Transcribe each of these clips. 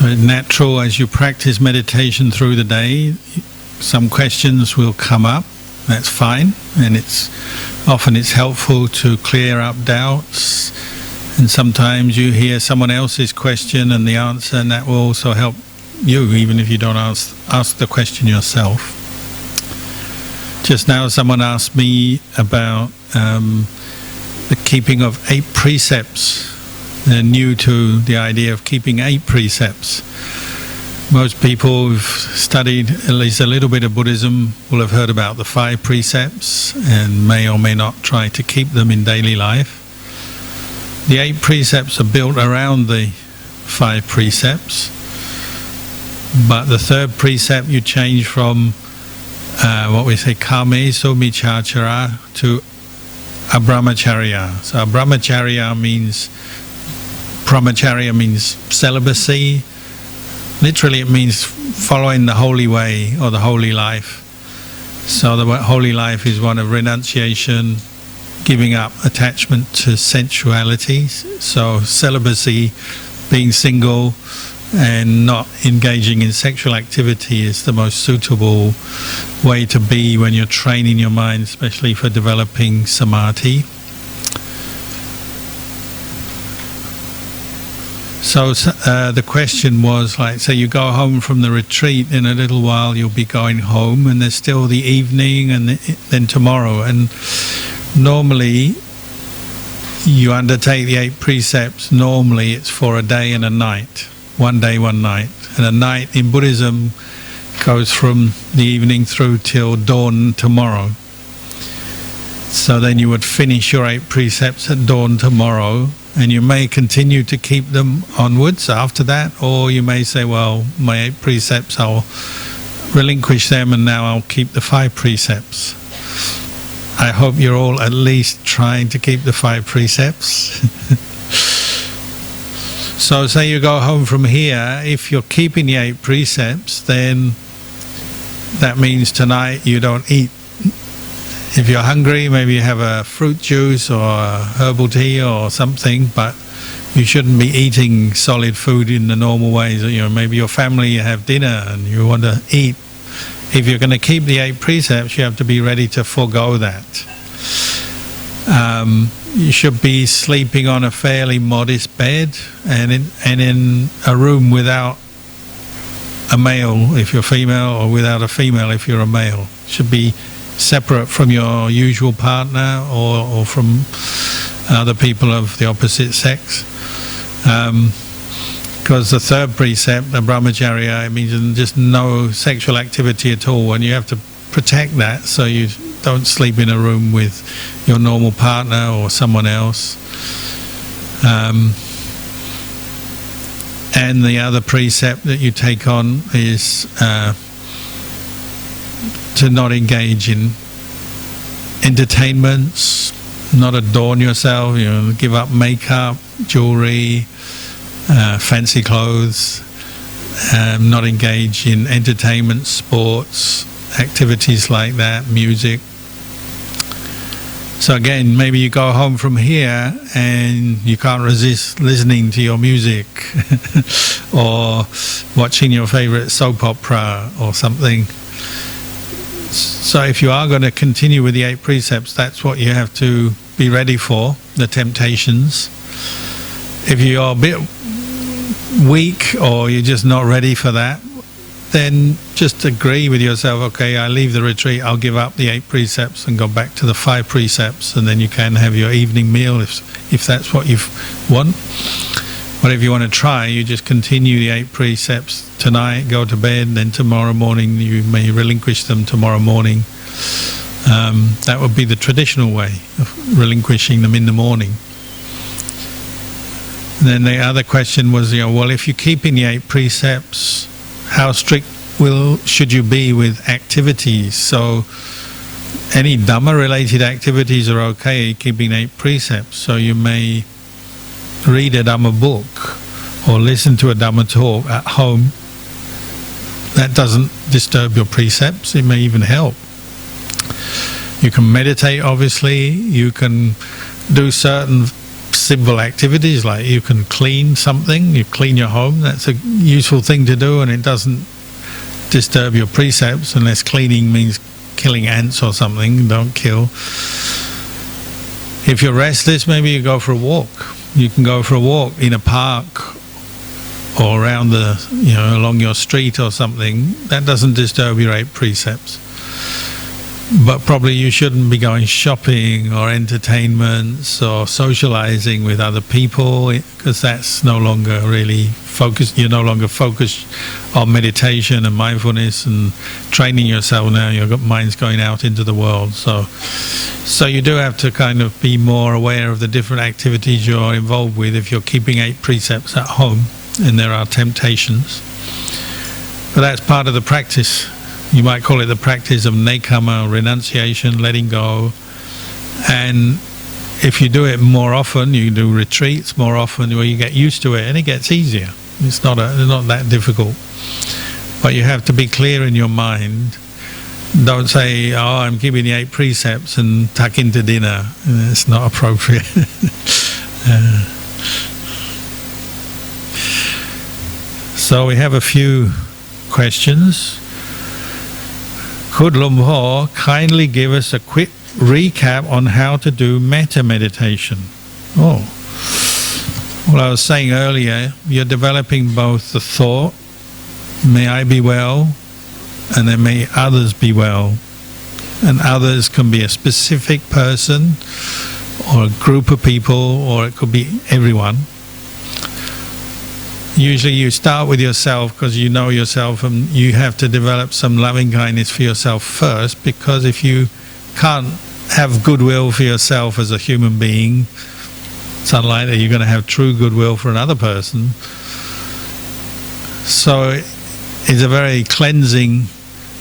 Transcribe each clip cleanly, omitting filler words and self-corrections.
So it's natural as you practice meditation through the day, some questions will come up. That's fine, and often it's helpful to clear up doubts. And sometimes you hear someone else's question and the answer, and that will also help you, even if you don't ask the question yourself. Just now someone asked me about the keeping of 8 precepts. They're new to the idea of keeping 8 precepts. Most people who've studied at least a little bit of Buddhism will have heard about the 5 precepts and may or may not try to keep them in daily life. The 8 precepts are built around the 5 precepts, but the 3rd precept you change from what we say kame somichachara to abrahmacharya. So abrahmacharya means celibacy. Literally it means following the holy way or the holy life. So the holy life is one of renunciation, giving up attachment to sensuality. So celibacy, being single and not engaging in sexual activity, is the most suitable way to be when you're training your mind, especially for developing samadhi. So the question was, like, say you go home from the retreat, in a little while you'll be going home, and there's still the evening and then tomorrow. And normally you undertake the 8 precepts, normally it's for a day and a night. 1 day, 1 night. And a night in Buddhism goes from the evening through till dawn tomorrow. So then you would finish your 8 precepts at dawn tomorrow, and you may continue to keep them onwards after that, or you may say, well, my 8 precepts, I'll relinquish them and now I'll keep the 5 precepts. I hope you're all at least trying to keep the 5 precepts. So say you go home from here, if you're keeping the 8 precepts, then that means tonight you don't eat. If you're hungry, maybe you have a fruit juice or a herbal tea or something, but you shouldn't be eating solid food in the normal ways. You know, maybe your family, you have dinner and you want to eat. If you're going to keep the 8 precepts, you have to be ready to forego that. You should be sleeping on a fairly modest bed and in a room without a male if you're female, or without a female if you're a male. Should be separate from your usual partner or from other people of the opposite sex. Because the 3rd precept, the brahmacharya, it means just no sexual activity at all, and you have to protect that so you don't sleep in a room with your normal partner or someone else. And the other precept that you take on is to not engage in entertainments, not adorn yourself, you know, give up makeup, jewelry, fancy clothes, not engage in entertainment, sports, activities like that, music. So again, maybe you go home from here and you can't resist listening to your music or watching your favorite soap opera or something. So if you are going to continue with the 8 precepts, that's what you have to be ready for, the temptations. If you're a bit weak or you're just not ready for that, then just agree with yourself, okay, I leave the retreat, I'll give up the 8 precepts and go back to the 5 precepts, and then you can have your evening meal if that's what you want. But if you want to try, you just continue the 8 precepts tonight, go to bed, then tomorrow morning you may relinquish them tomorrow morning. That would be the traditional way of relinquishing them in the morning. And then the other question was, you know, well, if you're keeping the 8 precepts, how strict should you be with activities? So any Dhamma related activities are okay, keeping 8 precepts. So you may read a Dhamma book or listen to a Dhamma talk at home. That doesn't disturb your precepts, it may even help. You can meditate, obviously, you can do certain simple activities, like you can clean something, you clean your home, that's a useful thing to do, and it doesn't disturb your precepts, unless cleaning means killing ants or something. Don't kill. If you're restless, maybe you go for a walk. You can go for a walk in a park or around along your street or something. That doesn't disturb your 8 precepts. But probably you shouldn't be going shopping or entertainments or socializing with other people, because that's no longer really focused. You're no longer focused on meditation and mindfulness and training yourself. Now your mind's going out into the world. So you do have to kind of be more aware of the different activities you're involved with if you're keeping 8 precepts at home, and there are temptations. But that's part of the practice. You might call it the practice of nekama, renunciation, letting go. And if you do it more often, you do retreats more often, where you get used to it, and it gets easier. It's not that difficult. But you have to be clear in your mind. Don't say, oh, I'm keeping the 8 precepts and tuck into dinner. It's not appropriate. So we have a few questions. Could Luang Por kindly give us a quick recap on how to do metta meditation? Well, I was saying earlier, you're developing both the thought, may I be well, and then may others be well. And others can be a specific person or a group of people, or it could be everyone. Usually you start with yourself because you know yourself, and you have to develop some loving kindness for yourself first, because if you can't have goodwill for yourself as a human being, it's unlikely you're going to have true goodwill for another person. So it's a very cleansing,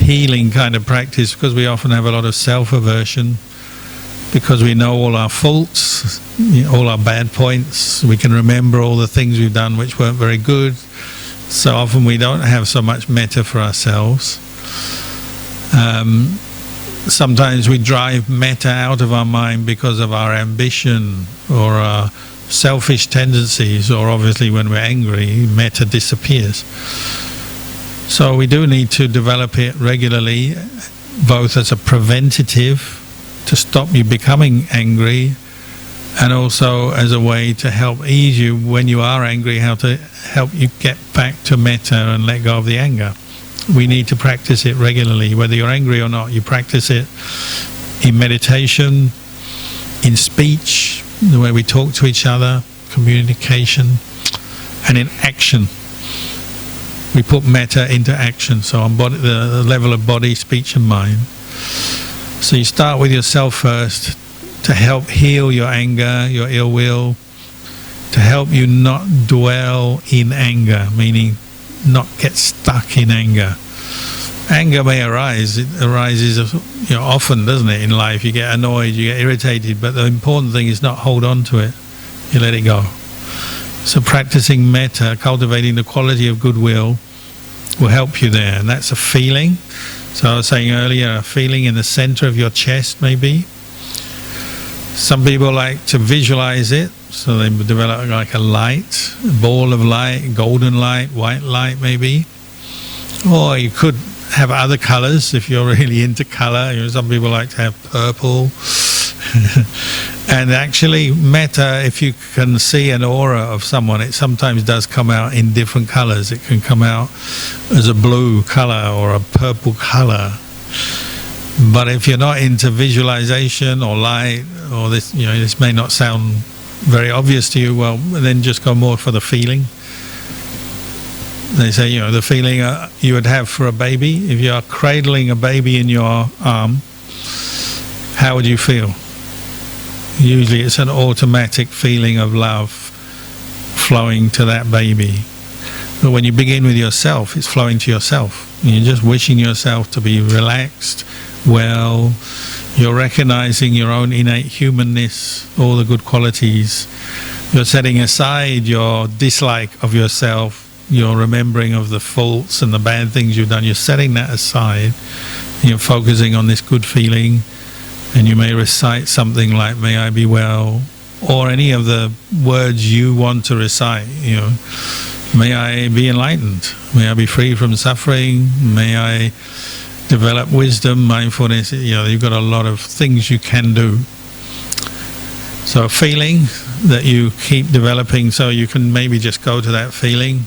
healing kind of practice, because we often have a lot of self-aversion, because we know all our faults, all our bad points. We can remember all the things we've done which weren't very good. So often we don't have so much metta for ourselves. Sometimes we drive metta out of our mind because of our ambition or our selfish tendencies, or obviously when we're angry, metta disappears. So we do need to develop it regularly, both as a preventative to stop you becoming angry, and also as a way to help ease you when you are angry, how to help you get back to metta and let go of the anger. We need to practice it regularly. Whether you're angry or not, you practice it in meditation, in speech, the way we talk to each other, communication, and in action. We put metta into action, so on the level of body, speech and mind. So you start with yourself first, to help heal your anger, your ill will, to help you not dwell in anger, meaning not get stuck in anger. Anger may arise. It arises often, doesn't it, in life? You get annoyed, you get irritated, but the important thing is not hold on to it. You let it go. So practicing metta, cultivating the quality of goodwill, will help you there. And that's a feeling. So I was saying earlier, a feeling in the center of your chest, maybe. Some people like to visualize it, so they develop like a light, a ball of light, golden light, white light maybe. Or you could have other colors if you're really into color. Some people like to have purple. And actually, metta, if you can see an aura of someone, it sometimes does come out in different colors. It can come out as a blue color or a purple color. But if you're not into visualization or light, or this may not sound very obvious to you, well, then just go more for the feeling. They say, the feeling you would have for a baby. If you are cradling a baby in your arm, how would you feel? Usually it's an automatic feeling of love flowing to that baby. But when you begin with yourself, it's flowing to yourself. You're just wishing yourself to be relaxed, well. You're recognizing your own innate humanness, all the good qualities. You're setting aside your dislike of yourself, your remembering of the faults and the bad things you've done. You're setting that aside. You're focusing on this good feeling. And you may recite something like, may I be well, or any of the words you want to recite. May I be enlightened, may I be free from suffering, may I develop wisdom, mindfulness. You've got a lot of things you can do. So a feeling that you keep developing, so you can maybe just go to that feeling,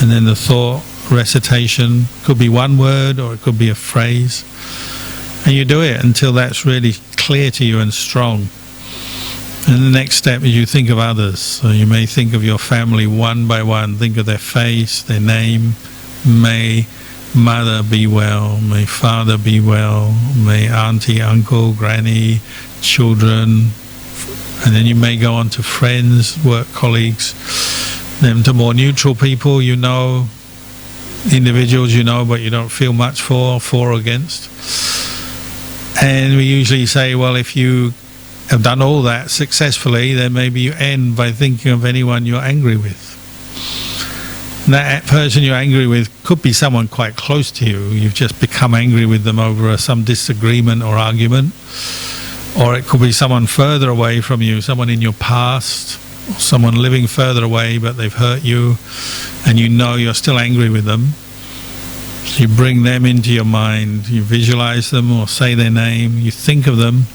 and then the thought, recitation, could be one word or it could be a phrase, and you do it until that's really clear to you and strong. And the next step is you think of others. So you may think of your family one by one, think of their face, their name. May mother be well, may father be well, may auntie, uncle, granny, children, and then you may go on to friends, work colleagues, then to more neutral people individuals but you don't feel much for or against. And we usually say, well, if you have done all that successfully, then maybe you end by thinking of anyone you're angry with. And that person you're angry with could be someone quite close to you. You've just become angry with them over some disagreement or argument. Or it could be someone further away from you, someone in your past, or someone living further away but they've hurt you, and you're still angry with them. So you bring them into your mind, you visualize them or say their name, you think of them.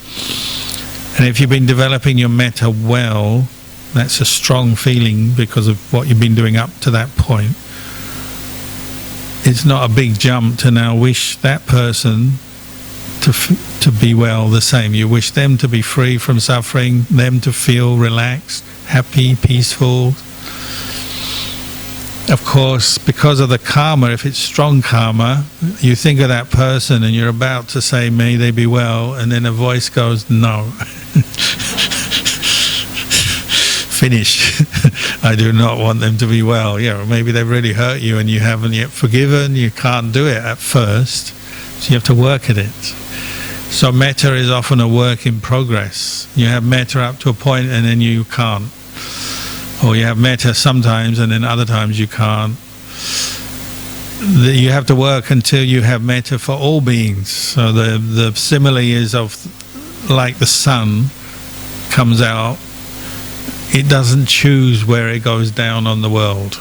And if you've been developing your metta well, that's a strong feeling because of what you've been doing up to that point. It's not a big jump to now wish that person to be well the same. You wish them to be free from suffering, them to feel relaxed, happy, peaceful. Of course, because of the karma, if it's strong karma, you think of that person and you're about to say, may they be well, and then a voice goes, no. Finish. I do not want them to be well. Maybe they've really hurt you and you haven't yet forgiven. You can't do it at first, so you have to work at it. So metta is often a work in progress. You have metta up to a point and then you can't. Or you have metta sometimes and then other times you can't. You have to work until you have metta for all beings. So the simile is of like the sun comes out, it doesn't choose where it goes down on the world.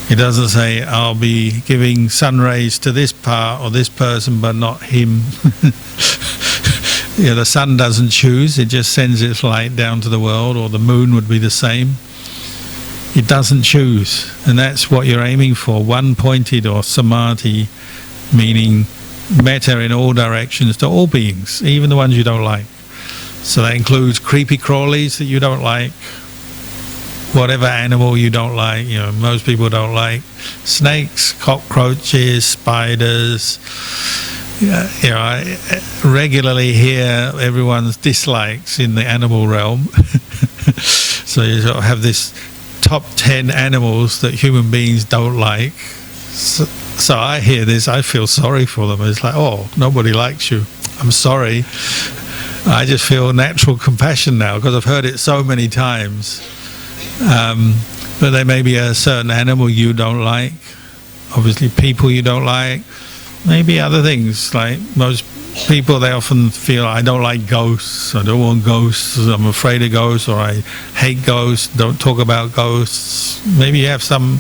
It doesn't say, I'll be giving sun rays to this part or this person but not him. The sun doesn't choose, it just sends its light down to the world, or the moon would be the same. It doesn't choose, and that's what you're aiming for, one-pointed or samadhi, meaning metta in all directions to all beings, even the ones you don't like. So that includes creepy crawlies that you don't like, whatever animal you don't like. Most people don't like snakes, cockroaches, spiders. I regularly hear everyone's dislikes in the animal realm. So you sort of have this top 10 animals that human beings don't like. So I hear this, I feel sorry for them. It's like, oh, nobody likes you. I'm sorry. I just feel natural compassion now because I've heard it so many times. But there may be a certain animal you don't like, obviously people you don't like, maybe other things. Like most people, they often feel, I don't like ghosts, I don't want ghosts, I'm afraid of ghosts, or I hate ghosts, don't talk about ghosts. Maybe you have some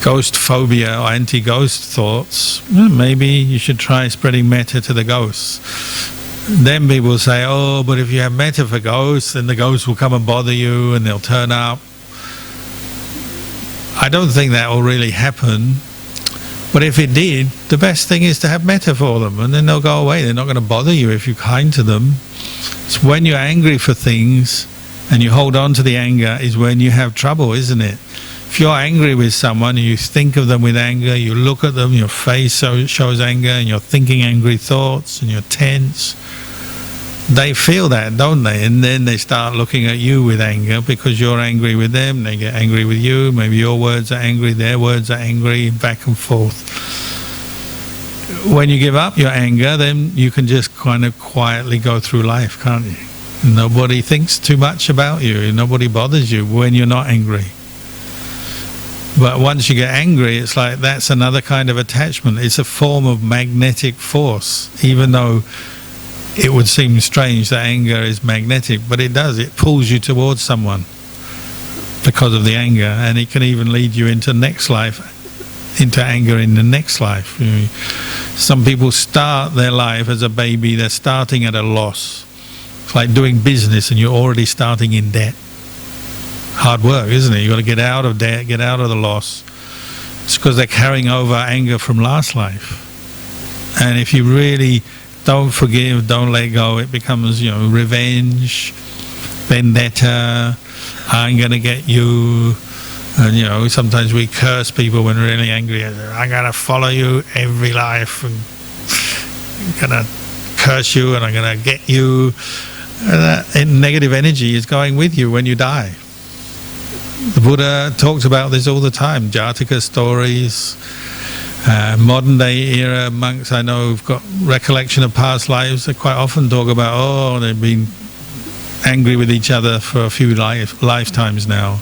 ghost phobia or anti-ghost thoughts. Maybe you should try spreading metta to the ghosts. Then people say, oh, but if you have metta for ghosts, then the ghosts will come and bother you and they'll turn up. I don't think that will really happen. But if it did, the best thing is to have metta for them, and then they'll go away. They're not going to bother you if you're kind to them. It's when you're angry for things and you hold on to the anger is when you have trouble, isn't it? If you're angry with someone and you think of them with anger, you look at them, your face shows anger, and you're thinking angry thoughts and you're tense, they feel that, don't they? And then they start looking at you with anger because you're angry with them, they get angry with you, maybe your words are angry, their words are angry, back and forth. When you give up your anger, then you can just kind of quietly go through life, can't you? Nobody thinks too much about you, nobody bothers you when you're not angry. But once you get angry, it's like that's another kind of attachment. It's a form of magnetic force, even though it would seem strange that anger is magnetic, but it does. It pulls you towards someone because of the anger, and it can even lead you into next life, into anger in the next life. Some people start their life as a baby, they're starting at a loss. It's like doing business and you're already starting in debt. Hard work, isn't it? You've got to get out of debt, get out of the loss. It's because they're carrying over anger from last life. And if you really don't forgive, don't let go, it becomes, revenge, vendetta, I'm going to get you. And, sometimes we curse people when we're really angry. I'm going to follow you every life, and I'm going to curse you, and I'm going to get you. And that negative energy is going with you when you die. The Buddha talks about this all the time, Jataka stories. Modern day era monks I know who've got recollection of past lives, they quite often talk about, they've been angry with each other for a few lifetimes now.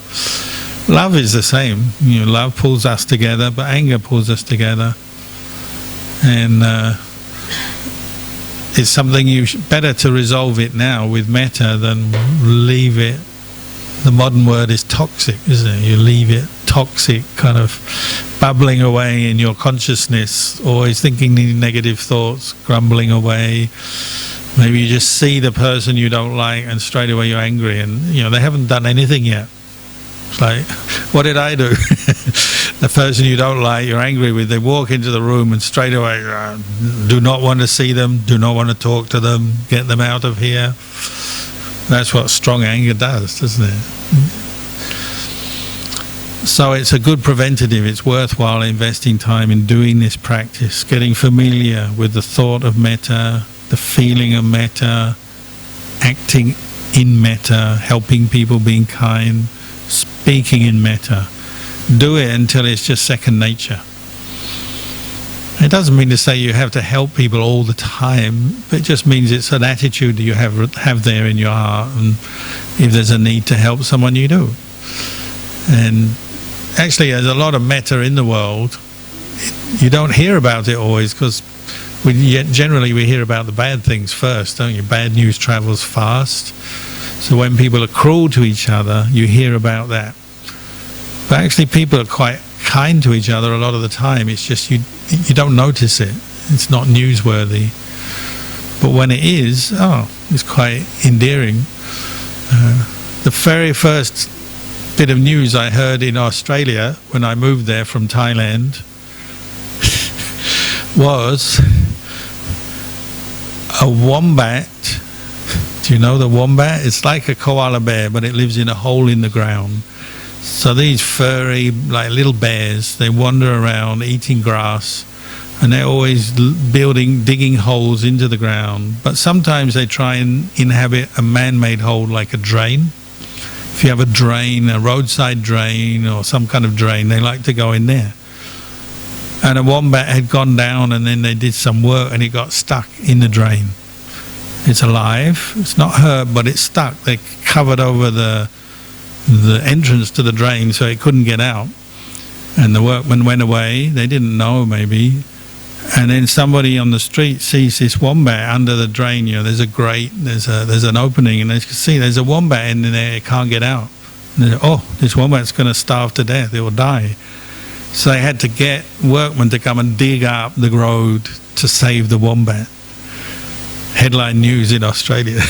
Love is the same. Love pulls us together, but anger pulls us together. And it's something better to resolve it now with metta than leave it. The modern word is toxic, isn't it? You leave it toxic, kind of bubbling away in your consciousness, always thinking negative thoughts, grumbling away. Maybe you just see the person you don't like and straight away you're angry, and they haven't done anything yet. It's like, what did I do? The person you don't like, you're angry with, they walk into the room and straight away do not want to see them, do not want to talk to them, get them out of here. That's what strong anger does, doesn't it? So it's a good preventative. It's worthwhile investing time in doing this practice, getting familiar with the thought of metta, the feeling of metta, acting in metta, helping people, being kind, speaking in metta. Do it until it's just second nature. It doesn't mean to say you have to help people all the time, but it just means it's an attitude that you have there in your heart, and if there's a need to help someone, you do. And actually, there's a lot of metta in the world. You don't hear about it always, because generally we hear about the bad things first, don't you? Bad news travels fast. So when people are cruel to each other, you hear about that. But actually people are quite kind to each other a lot of the time. It's just you don't notice it. It's not newsworthy. But when it is, it's quite endearing. The very first bit of news I heard in Australia when I moved there from Thailand was a wombat. Do you know the wombat? It's like a koala bear, but it lives in a hole in the ground. So these furry, like little bears, they wander around eating grass, and they're always digging holes into the ground. But sometimes they try and inhabit a man-made hole like a drain. If you have a drain, a roadside drain or some kind of drain, they like to go in there. And a wombat had gone down, and then they did some work and it got stuck in the drain. It's alive, it's not hurt, but it's stuck. They covered over the entrance to the drain so it couldn't get out, and the workmen went away. They didn't know, maybe, and then somebody on the street sees this wombat under the drain. There's a grate, there's an opening, and they can see there's a wombat in there. It can't get out. And they say, this wombat's going to starve to death, it will die. So they had to get workmen to come and dig up the road to save the wombat. Headline news in Australia.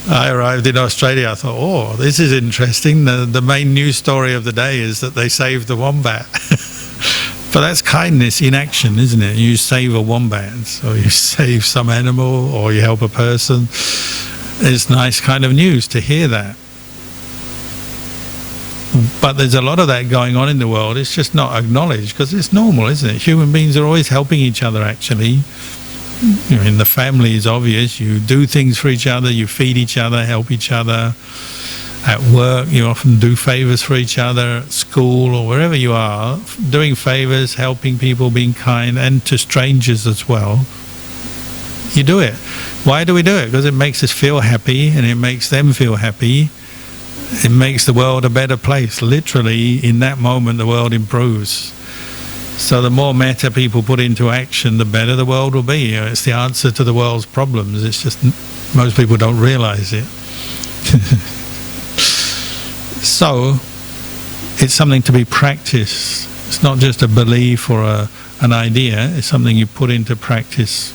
I arrived in Australia, I thought, this is interesting. The main news story of the day is that they saved the wombat. But that's kindness in action, isn't it? You save a wombat, so you save some animal or you help a person. It's nice kind of news to hear that. But there's a lot of that going on in the world. It's just not acknowledged because it's normal, isn't it? Human beings are always helping each other, actually. In the family is obvious. You do things for each other, you feed each other, help each other. At work, you often do favors for each other. At school or wherever you are, doing favors, helping people, being kind, and to strangers as well. You do it. Why do we do it? Because it makes us feel happy, and it makes them feel happy. It makes the world a better place. Literally, in that moment, the world improves. So the more metta people put into action, the better the world will be. It's the answer to the world's problems. It's just most people don't realize it. So it's something to be practiced. It's not just a belief or an idea. It's something you put into practice.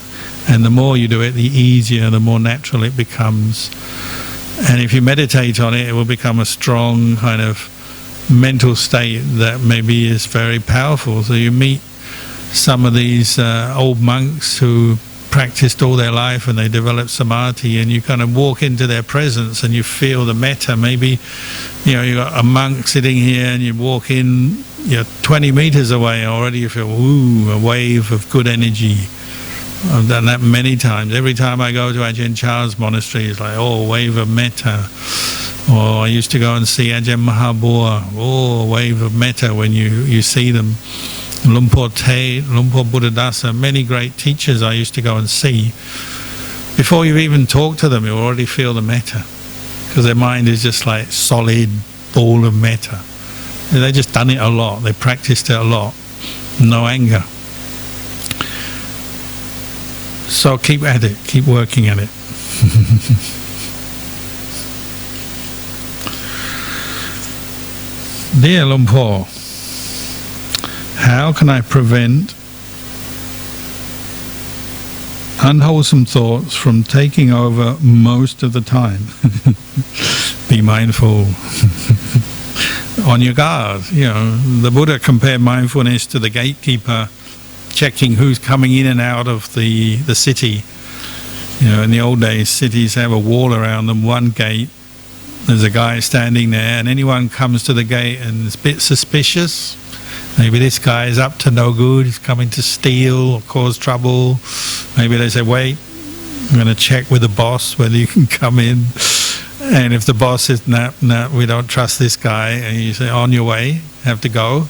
And the more you do it, the easier, the more natural it becomes. And if you meditate on it, it will become a strong kind of mental state that maybe is very powerful. So you meet some of these old monks who practiced all their life and they developed samadhi, and you kind of walk into their presence and you feel the metta. Maybe you got a monk sitting here and you walk in, 20 meters away, already you feel a wave of good energy. I've done that many times. Every time I go to Ajahn Chah's monastery, it's like, a wave of metta. Or I used to go and see Ajahn Mahabua, a wave of metta when you see them. Lumpur Te, Lumpur Buddhadasa, many great teachers I used to go and see. Before you even talk to them, you already feel the metta. Because their mind is just like solid ball of metta. They've just done it a lot, they practiced it a lot. No anger. So keep at it, keep working at it. Dear Lumpur, how can I prevent unwholesome thoughts from taking over most of the time? Be mindful. On your guard. The Buddha compared mindfulness to the gatekeeper checking who's coming in and out of the city. In the old days, cities have a wall around them, one gate. There's a guy standing there, and anyone comes to the gate and is a bit suspicious. Maybe this guy is up to no good, he's coming to steal or cause trouble. Maybe they say, wait, I'm going to check with the boss whether you can come in. And if the boss says, no, we don't trust this guy, and you say, on your way, have to go.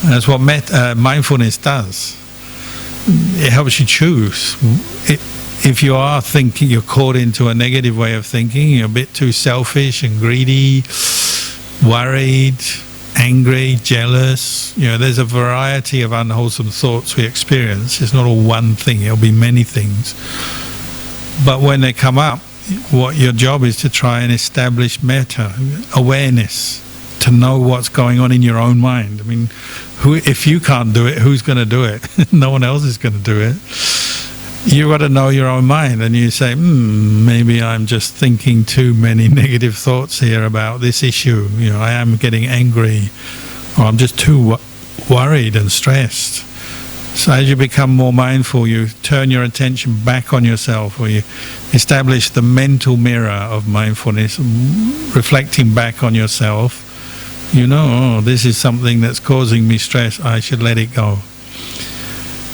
And that's what mindfulness does. It helps you choose. If you are thinking, you're caught into a negative way of thinking, you're a bit too selfish and greedy, worried, angry, jealous. There's a variety of unwholesome thoughts we experience. It's not all one thing, it'll be many things. But when they come up, what your job is to try and establish metta, awareness, to know what's going on in your own mind. I mean, if you can't do it, who's going to do it? No one else is going to do it. You've got to know your own mind, and you say, maybe I'm just thinking too many negative thoughts here about this issue. I am getting angry, or I'm just too worried and stressed. So as you become more mindful, you turn your attention back on yourself, or you establish the mental mirror of mindfulness, reflecting back on yourself. This is something that's causing me stress, I should let it go.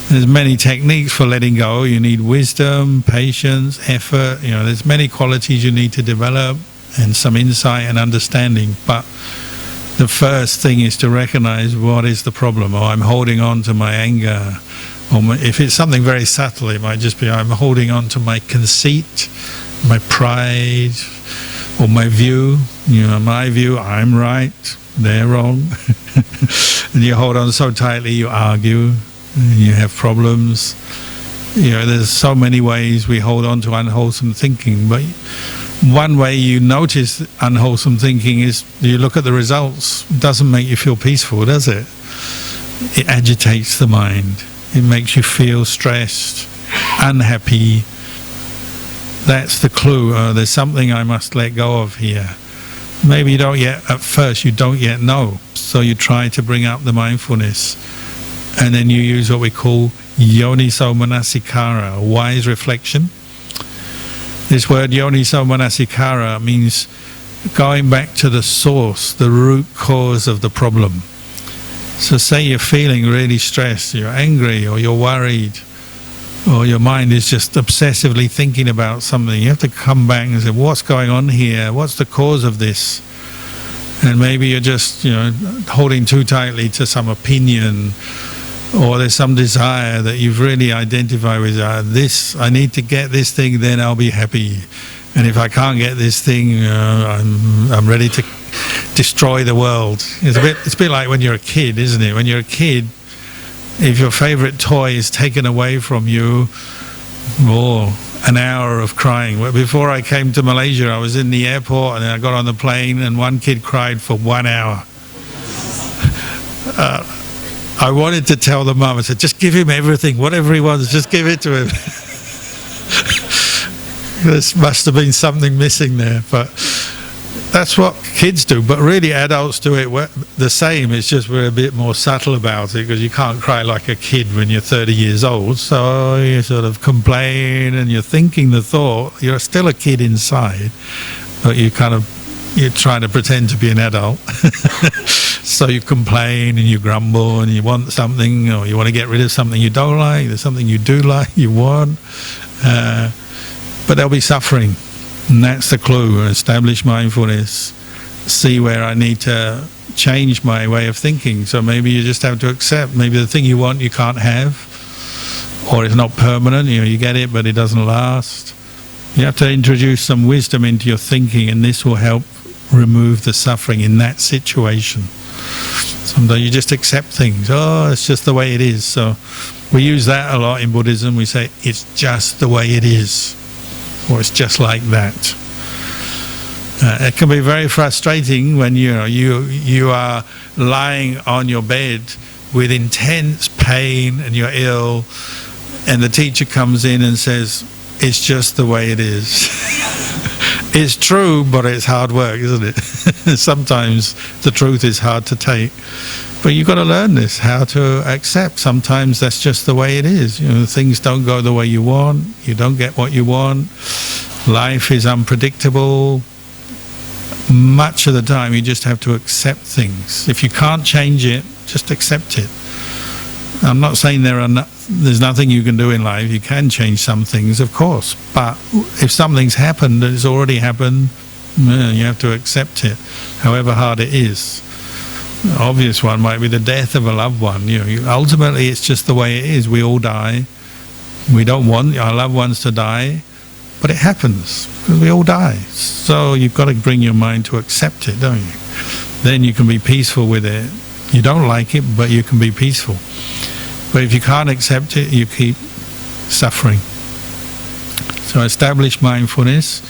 There's many techniques for letting go. You need wisdom, patience, effort. There's many qualities you need to develop, and some insight and understanding. But the first thing is to recognize what is the problem. I'm holding on to my anger. Or if it's something very subtle, it might just be I'm holding on to my conceit, my pride, or my view. My view, I'm right, they're wrong. And you hold on so tightly, you argue. You have problems. There's so many ways we hold on to unwholesome thinking, but one way you notice unwholesome thinking is you look at the results. It doesn't make you feel peaceful, does it? It agitates the mind. It makes you feel stressed, unhappy. That's the clue. There's something I must let go of here. Maybe you don't yet, at first you don't yet know, so you try to bring up the mindfulness. And then you use what we call yoniso manasikara, wise reflection. This word yoniso manasikara means going back to the source, the root cause of the problem. So say you're feeling really stressed, you're angry, or you're worried, or your mind is just obsessively thinking about something. You have to come back and say, what's going on here? What's the cause of this? And maybe you're just holding too tightly to some opinion, or there's some desire that you've really identified with. I need to get this thing, then I'll be happy. And if I can't get this thing, I'm ready to destroy the world. It's a bit like when you're a kid, isn't it? When you're a kid, if your favorite toy is taken away from you, an hour of crying. Before I came to Malaysia, I was in the airport and I got on the plane and one kid cried for 1 hour. I wanted to tell the mum, I said, just give him everything, whatever he wants, just give it to him. There must have been something missing there, but that's what kids do. But really adults do it the same, it's just we're a bit more subtle about it, because you can't cry like a kid when you're 30 years old, so you sort of complain and you're thinking the thought, you're still a kid inside, but you're trying to pretend to be an adult. So you complain and you grumble and you want something, or you want to get rid of something you don't like, there's something you do like, you want, but there'll be suffering. And that's the clue. Establish mindfulness, see where I need to change my way of thinking. So maybe you just have to accept, maybe the thing you want you can't have, or it's not permanent, you get it but it doesn't last. You have to introduce some wisdom into your thinking, and this will help remove the suffering in that situation. Sometimes you just accept things. Oh, it's just the way it is. So we use that a lot in Buddhism. We say, it's just the way it is, or it's just like that. It can be very frustrating when you are lying on your bed with intense pain and you're ill, and the teacher comes in and says, it's just the way it is. It's true, but it's hard work, isn't it? Sometimes the truth is hard to take. But you've got to learn this, how to accept. Sometimes that's just the way it is. Things don't go the way you want. You don't get what you want. Life is unpredictable. Much of the time you just have to accept things. If you can't change it, just accept it. I'm not saying there's nothing you can do in life. You can change some things, of course, but if something's happened, it's already happened, you have to accept it, however hard it is. The obvious one might be the death of a loved one. Ultimately it's just the way it is. We all die. We don't want our loved ones to die, but it happens, because we all die. So you've got to bring your mind to accept it, don't you? Then you can be peaceful with it. You don't like it, but you can be peaceful. But if you can't accept it, you keep suffering. So establish mindfulness,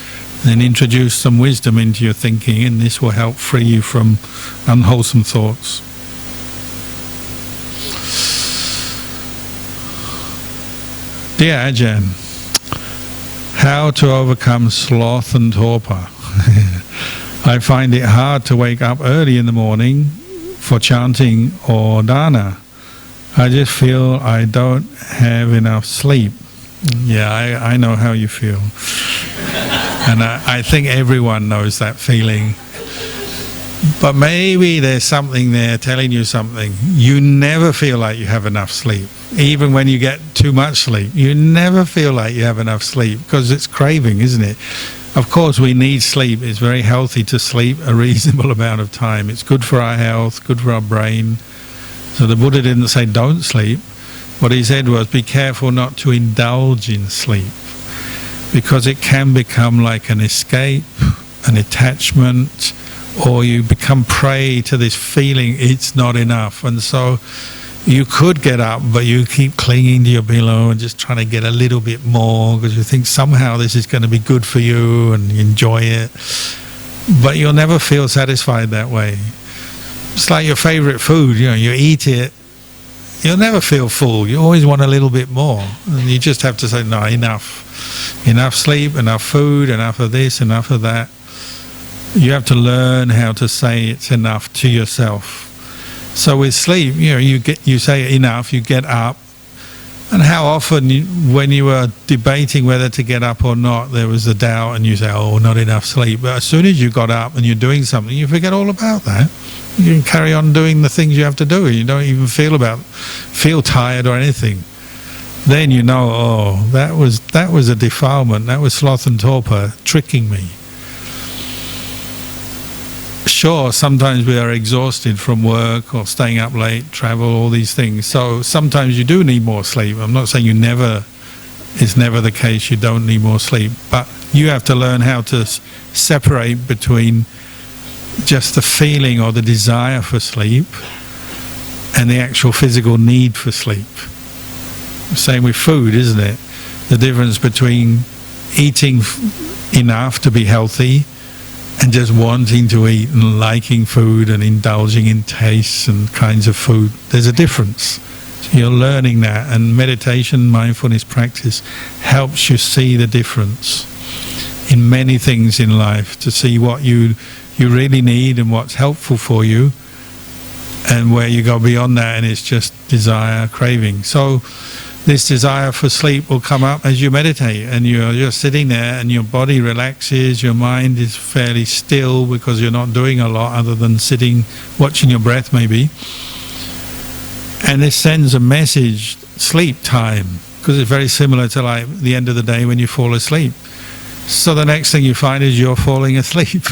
then introduce some wisdom into your thinking, and this will help free you from unwholesome thoughts. Dear Ajahn, how to overcome sloth and torpor? I find it hard to wake up early in the morning for chanting or dana. I just feel I don't have enough sleep. Yeah, I know how you feel. And I think everyone knows that feeling. But maybe there's something there telling you something. You never feel like you have enough sleep. Even when you get too much sleep, you never feel like you have enough sleep, because it's craving, isn't it? Of course we need sleep. It's very healthy to sleep a reasonable amount of time. It's good for our health, good for our brain. So the Buddha didn't say don't sleep. What he said was be careful not to indulge in sleep, because it can become like an escape, an attachment, or you become prey to this feeling it's not enough. And so you could get up, but you keep clinging to your pillow and just trying to get a little bit more, because you think somehow this is going to be good for you and you enjoy it. But you'll never feel satisfied that way. It's like your favorite food, you eat it, you'll never feel full. You always want a little bit more. And you just have to say, no, enough. Enough sleep, enough food, enough of this, enough of that. You have to learn how to say it's enough to yourself. So with sleep, you say enough, you get up. And how often, when you were debating whether to get up or not, there was a doubt and you say, oh, not enough sleep. But as soon as you got up and you're doing something, you forget all about that. You can carry on doing the things you have to do. You don't even feel tired or anything. Then you know, oh, that was a defilement. That was sloth and torpor tricking me. Sure, sometimes we are exhausted from work or staying up late, travel, all these things. So sometimes you do need more sleep. I'm not saying it's never the case you don't need more sleep. But you have to learn how to separate between just the feeling or the desire for sleep and the actual physical need for sleep. Same with food, isn't it? The difference between eating enough to be healthy and just wanting to eat and liking food and indulging in tastes and kinds of food. There's a difference. So you're learning that, and meditation, mindfulness practice helps you see the difference in many things in life, to see what you really need and what's helpful for you, and where you go beyond that and it's just desire, craving. So this desire for sleep will come up as you meditate, and you're sitting there and your body relaxes, your mind is fairly still because you're not doing a lot other than sitting, watching your breath maybe. And this sends a message, sleep time, because it's very similar to like the end of the day when you fall asleep. So the next thing you find is you're falling asleep.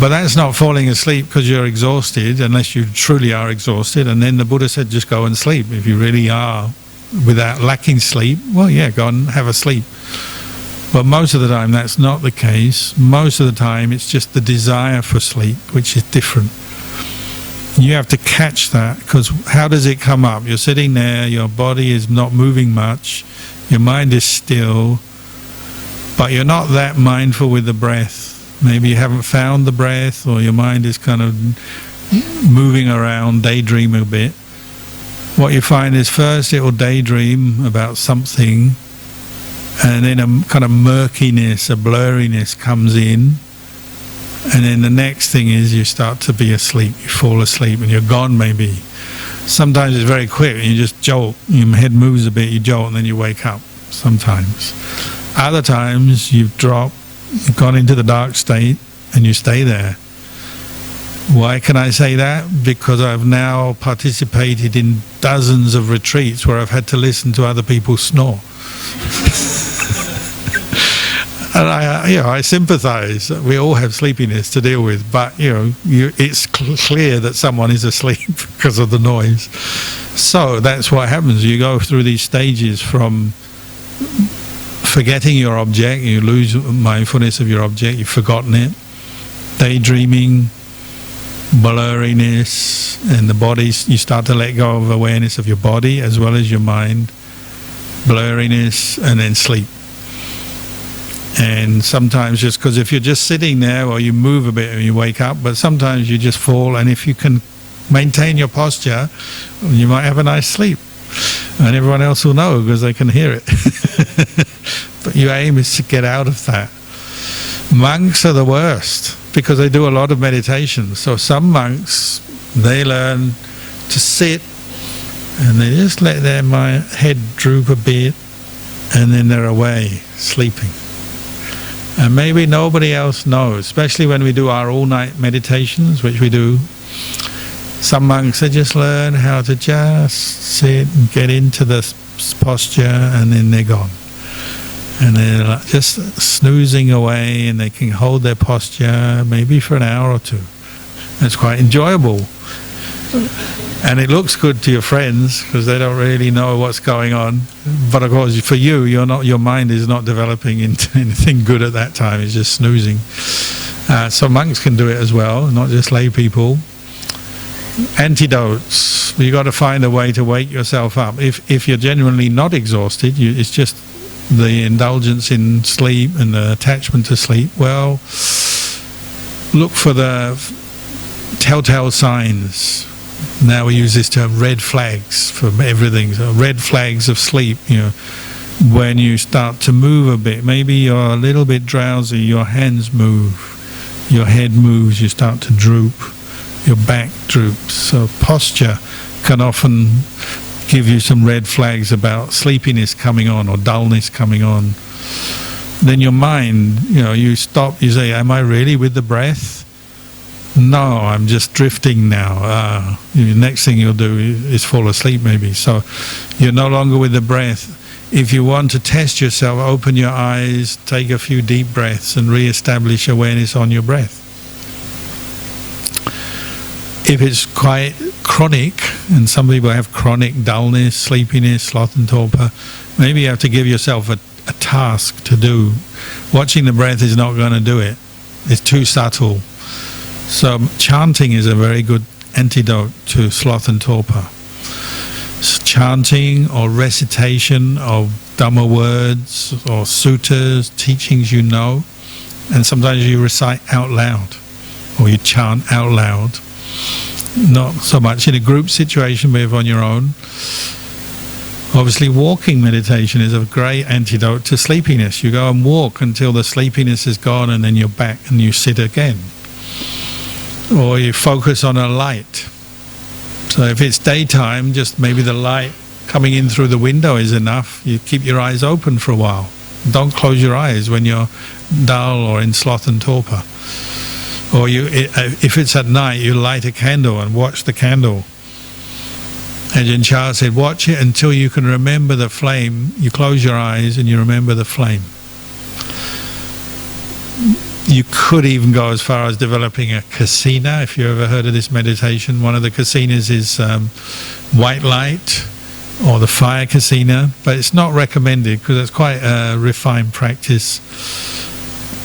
But that's not falling asleep because you're exhausted, unless you truly are exhausted. And then the Buddha said, just go and sleep. If you really are without lacking sleep, well, yeah, go and have a sleep. But most of the time that's not the case. Most of the time it's just the desire for sleep, which is different. You have to catch that, because how does it come up? You're sitting there, your body is not moving much, your mind is still, but you're not that mindful with the breath. Maybe you haven't found the breath, or your mind is kind of moving around, daydreaming a bit. What you find is first it will daydream about something, and then a kind of murkiness, a blurriness comes in, and then the next thing is you start to be asleep, you fall asleep and you're gone maybe. Sometimes it's very quick, you just jolt, your head moves a bit, you jolt, and then you wake up sometimes. Other times you've dropped, you've gone into the dark state and you stay there. Why can I say that? Because I've now participated in dozens of retreats where I've had to listen to other people snore. And I sympathise. We all have sleepiness to deal with, but it's clear that someone is asleep because of the noise. So that's what happens. You go through these stages from forgetting your object, you lose mindfulness of your object, you've forgotten it, daydreaming, blurriness, and the body, you start to let go of awareness of your body as well as your mind, blurriness, and then sleep. And sometimes just because if you're just sitting there, or you move a bit and you wake up, but sometimes you just fall, and if you can maintain your posture, you might have a nice sleep. And everyone else will know because they can hear it. But your aim is to get out of that. Monks are the worst because they do a lot of meditation. So some monks, they learn to sit and they just let their head droop a bit, and then they're away, sleeping. And maybe nobody else knows, especially when we do our all-night meditations, which we do. Some monks, they just learn how to just sit and get into the posture, and then they're gone. And they're just snoozing away, and they can hold their posture maybe for an hour or two. It's quite enjoyable. And it looks good to your friends because they don't really know what's going on. But of course, for you, your mind is not developing into anything good at that time. It's just snoozing. So monks can do it as well, not just lay people. Antidotes. You got to find a way to wake yourself up. If you're genuinely not exhausted, it's just the indulgence in sleep and the attachment to sleep. Well, look for the telltale signs. Now we use this term, red flags, for everything. So red flags of sleep, when you start to move a bit, maybe you're a little bit drowsy, your hands move, your head moves, you start to droop, your back droops. So posture can often give you some red flags about sleepiness coming on or dullness coming on. Then your mind, you stop, you say, am I really with the breath? No, I'm just drifting now. The next thing you'll do is fall asleep maybe. So you're no longer with the breath. If you want to test yourself, open your eyes, take a few deep breaths and re-establish awareness on your breath. If it's quite chronic, and some people have chronic dullness, sleepiness, sloth and torpor, maybe you have to give yourself a task to do. Watching the breath is not going to do it. It's too subtle. So chanting is a very good antidote to sloth and torpor. Chanting or recitation of Dhamma words or suttas, teachings you know, and sometimes you recite out loud or you chant out loud. Not so much in a group situation, but if on your own. Obviously, walking meditation is a great antidote to sleepiness. You go and walk until the sleepiness is gone, and then you're back and you sit again. Or you focus on a light. So if it's daytime, just maybe the light coming in through the window is enough. You keep your eyes open for a while. Don't close your eyes when you're dull or in sloth and torpor. Or if it's at night, you light a candle and watch the candle. Ajahn Chah said, watch it until you can remember the flame. You close your eyes and you remember the flame. You could even go as far as developing a kasina, if you ever heard of this meditation. One of the kasinas is white light or the fire kasina, but it's not recommended because it's quite a refined practice.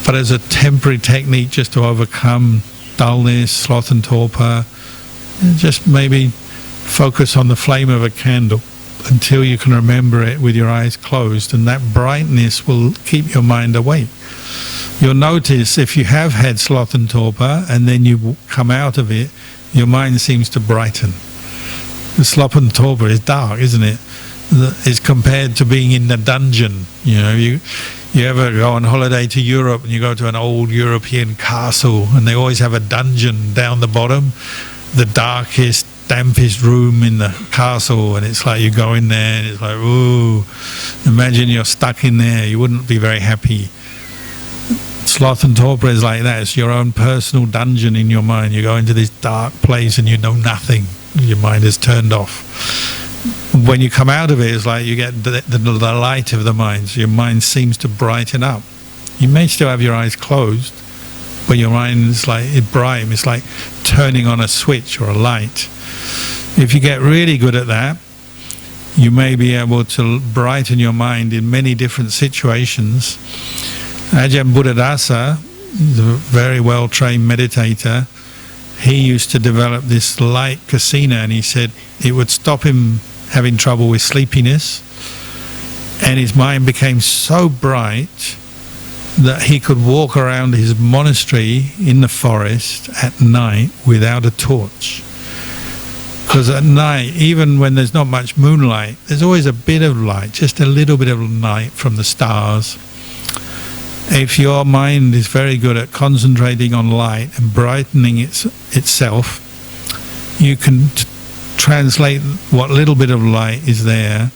But as a temporary technique just to overcome dullness, sloth and torpor, just maybe focus on the flame of a candle until you can remember it with your eyes closed, and that brightness will keep your mind awake. You'll notice if you have had sloth and torpor and then you come out of it, your mind seems to brighten. The sloth and torpor is dark, isn't it? It's compared to being in the dungeon. You know, you ever go on holiday to Europe and you go to an old European castle and they always have a dungeon down the bottom, the darkest, dampest room in the castle, and it's like you go in there and it's like, ooh, imagine you're stuck in there. You wouldn't be very happy. Sloth and torpor is like that. It's your own personal dungeon in your mind. You go into this dark place and you know nothing. Your mind is turned off. When you come out of it, it's like you get the light of the mind. So your mind seems to brighten up. You may still have your eyes closed, but your mind is like bright. It's like turning on a switch or a light. If you get really good at that, you may be able to brighten your mind in many different situations. Ajahn Buddhadasa is a very well-trained meditator. He used to develop this light kasina, and he said it would stop him having trouble with sleepiness, and his mind became so bright that he could walk around his monastery in the forest at night without a torch. Because at night, even when there's not much moonlight, there's always a bit of light, just a little bit of light from the stars. If your mind is very good at concentrating on light and brightening itself, you can translate what little bit of light is there.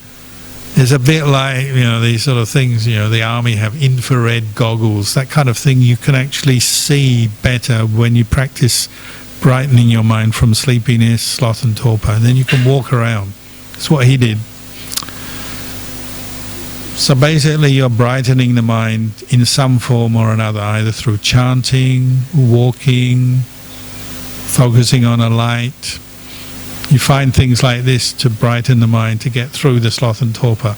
It's a bit like, you know, these sort of things, you know, the army have infrared goggles, that kind of thing. You can actually see better when you practice brightening your mind from sleepiness, sloth and torpor, and then you can walk around. That's what he did. So basically you're brightening the mind in some form or another, either through chanting, walking, focusing on a light. You find things like this to brighten the mind, to get through the sloth and torpor.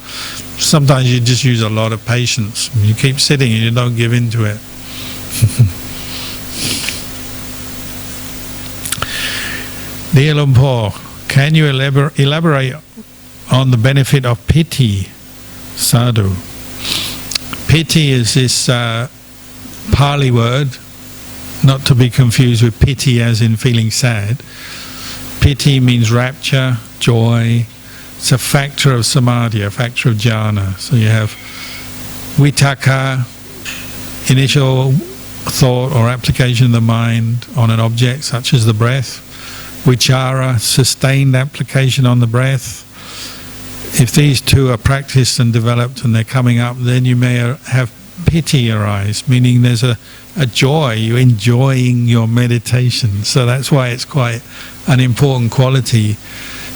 Sometimes you just use a lot of patience. You keep sitting and you don't give in to it. Dear Lumpur, can you elaborate on the benefit of piti? Sadhu. Piti is this Pali word, not to be confused with pity as in feeling sad. Piti means rapture, joy. It's a factor of samadhi, a factor of jhana. So you have vitaka, initial thought or application of the mind on an object such as the breath. Vichara, sustained application on the breath. If these two are practiced and developed and they're coming up, then you may have piti arise, meaning there's a joy, you're enjoying your meditation. So that's why it's quite an important quality.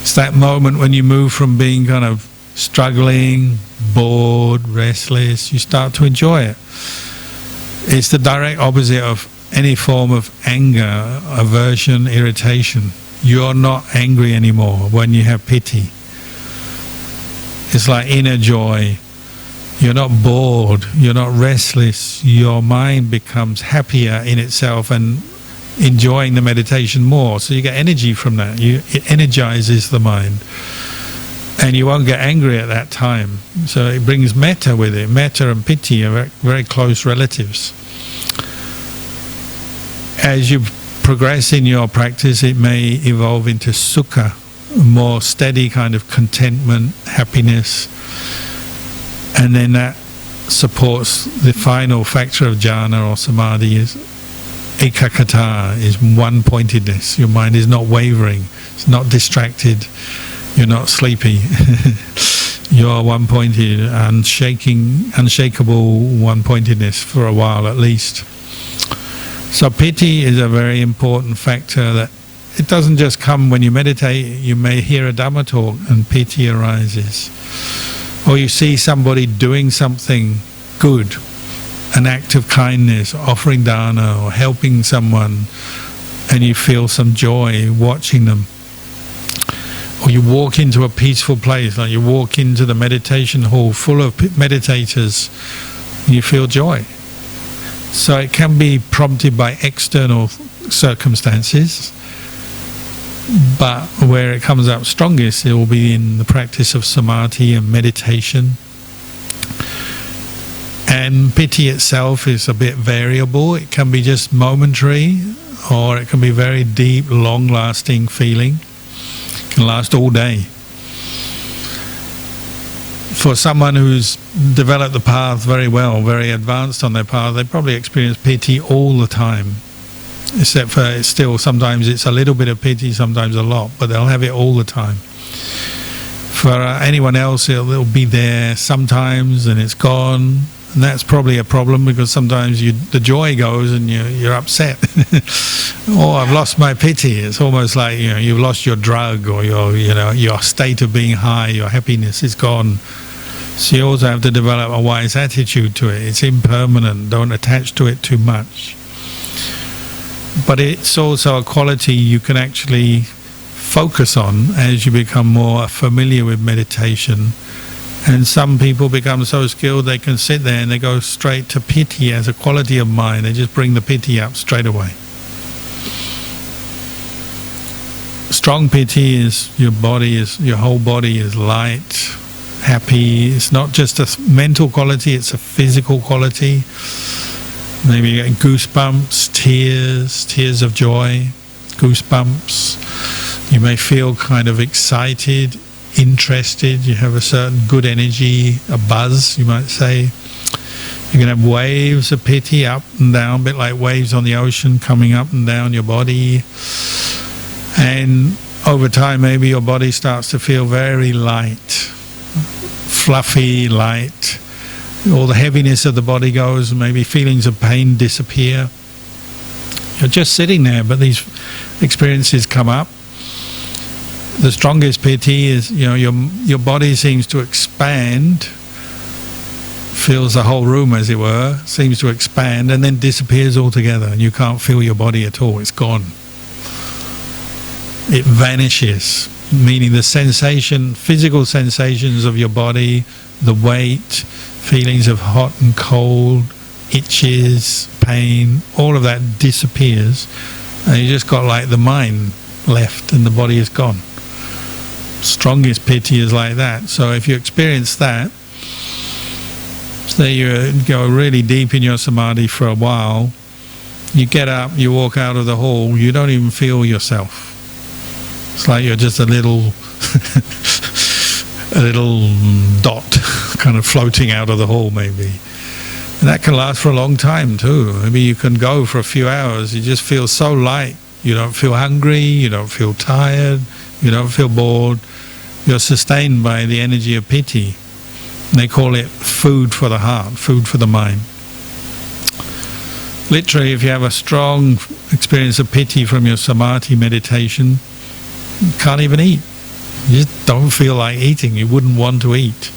It's that moment when you move from being kind of struggling, bored, restless, you start to enjoy it. It's the direct opposite of any form of anger, aversion, irritation. You're not angry anymore when you have piti. It's like inner joy. You're not bored, you're not restless. Your mind becomes happier in itself, and enjoying the meditation more. So you get energy from that. It energizes the mind. And you won't get angry at that time. So it brings metta with it. Metta and piti are very, very close relatives. As you progress in your practice, it may evolve into sukha, a more steady kind of contentment, happiness. And then that supports the final factor of jhana or samadhi is ekaggata, is one-pointedness. Your mind is not wavering, it's not distracted. You're not sleepy. You're one-pointed, unshakable one-pointedness for a while at least. So piti is a very important factor that it doesn't just come when you meditate. You may hear a Dhamma talk and piti arises. Or you see somebody doing something good, an act of kindness, offering dana or helping someone, and you feel some joy watching them. Or you walk into a peaceful place, like you walk into the meditation hall full of meditators, and you feel joy. So it can be prompted by external circumstances, but where it comes up strongest, it will be in the practice of samadhi and meditation. And piti itself is a bit variable. It can be just momentary, or it can be very deep, long-lasting feeling. Can last all day. For someone who's developed the path very well, very advanced on their path, they probably experience piti all the time. Except for it's still, sometimes it's a little bit of piti, sometimes a lot, but they'll have it all the time. For anyone else, it'll be there sometimes and it's gone. And that's probably a problem, because sometimes the joy goes and you're upset. Oh, I've lost my piti. It's almost like you've lost your drug, or your state of being high. Your happiness is gone. So you also have to develop a wise attitude to it. It's impermanent. Don't attach to it too much. But it's also a quality you can actually focus on as you become more familiar with meditation. And some people become so skilled they can sit there and they go straight to piti as a quality of mind. They just bring the piti up straight away. Strong piti is your whole body is light, happy. It's not just a mental quality, it's a physical quality. Maybe you get goosebumps, tears of joy, goosebumps. You may feel kind of excited, interested, you have a certain good energy, a buzz, you might say. You can have waves of piti up and down, a bit like waves on the ocean coming up and down your body. And over time, maybe your body starts to feel very light, fluffy, light. All the heaviness of the body goes, maybe feelings of pain disappear. You're just sitting there, but these experiences come up. The strongest piti is, your body seems to expand, fills the whole room as it were, seems to expand and then disappears altogether, and you can't feel your body at all, it's gone. It vanishes, meaning the sensation, physical sensations of your body, the weight, feelings of hot and cold, itches, pain, all of that disappears, and you just got like the mind left and the body is gone. Strongest piti is like that. So if you experience that, say you go really deep in your samadhi for a while, you get up, you walk out of the hall, you don't even feel yourself. It's like you're just a little dot kind of floating out of the hall maybe. And that can last for a long time too. Maybe you can go for a few hours, you just feel so light. You don't feel hungry, you don't feel tired, you don't feel bored. You're sustained by the energy of piti. They call it food for the heart, food for the mind. Literally, if you have a strong experience of piti from your samadhi meditation, you can't even eat. You just don't feel like eating. You wouldn't want to eat.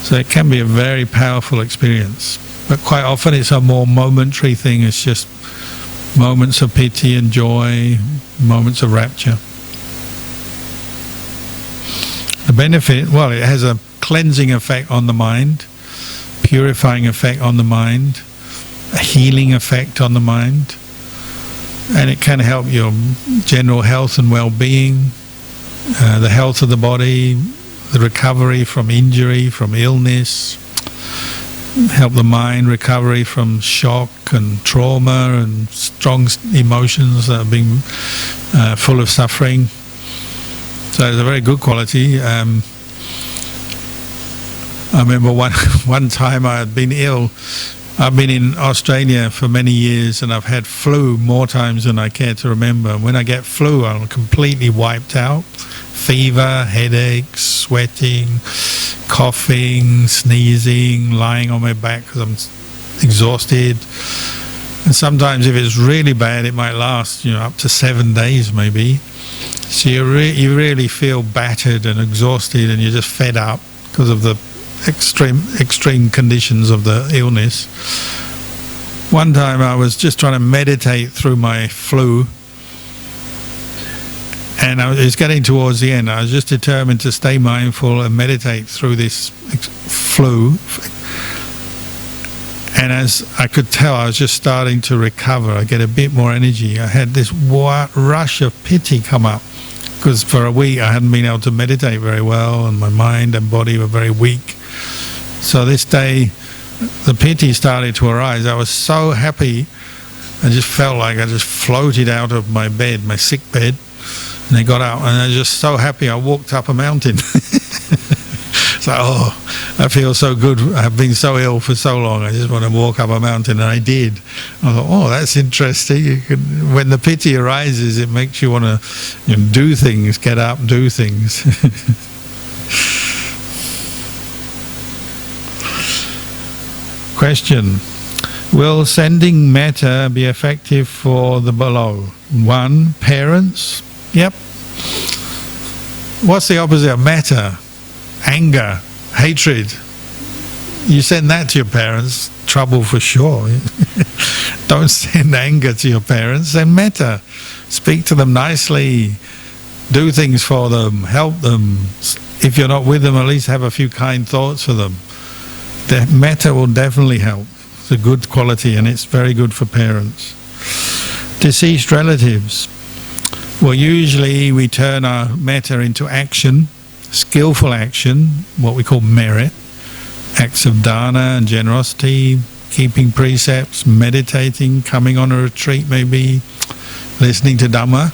So it can be a very powerful experience. But quite often it's a more momentary thing. It's just moments of piti and joy, moments of rapture. The benefit, well, it has a cleansing effect on the mind, purifying effect on the mind, a healing effect on the mind. and it can help your general health and well-being, the health of the body, the recovery from injury, from illness, help the mind recovery from shock and trauma and strong emotions that have been full of suffering. So it's a very good quality. I remember one time I had been ill. I've been in Australia for many years, and I've had flu more times than I care to remember. When I get flu, I'm completely wiped out. Fever, headaches, sweating, coughing, sneezing, lying on my back because I'm exhausted. And sometimes if it's really bad, it might last, up to 7 days maybe. So you really feel battered and exhausted, and you're just fed up because of the extreme conditions of the illness. One time I was just trying to meditate through my flu, and it was getting towards the end. I was just determined to stay mindful and meditate through this flu, and as I could tell, I was just starting to recover. I get a bit more energy. I had this rush of pity come up, because for a week I hadn't been able to meditate very well, and my mind and body were very weak. So this day the pity started to arise. I was so happy. I just felt like I just floated out of my bed, my sick bed, and I got out, and I was just so happy I walked up a mountain. It's like, I feel so good. I've been so ill for so long. I just want to walk up a mountain, and I did. I thought, that's interesting. When the pity arises, it makes you want to do things, get up, do things. Question: will sending metta be effective for the below? 1, parents. Yep. What's the opposite of metta? Anger, hatred. You send that to your parents, trouble for sure. Don't send anger to your parents, send metta. Speak to them nicely, do things for them, help them. If you're not with them, at least have a few kind thoughts for them. The metta will definitely help. It's a good quality, and it's very good for parents. Deceased relatives. Well, usually we turn our metta into action, skillful action, what we call merit, acts of dana and generosity, keeping precepts, meditating, coming on a retreat maybe, listening to Dhamma,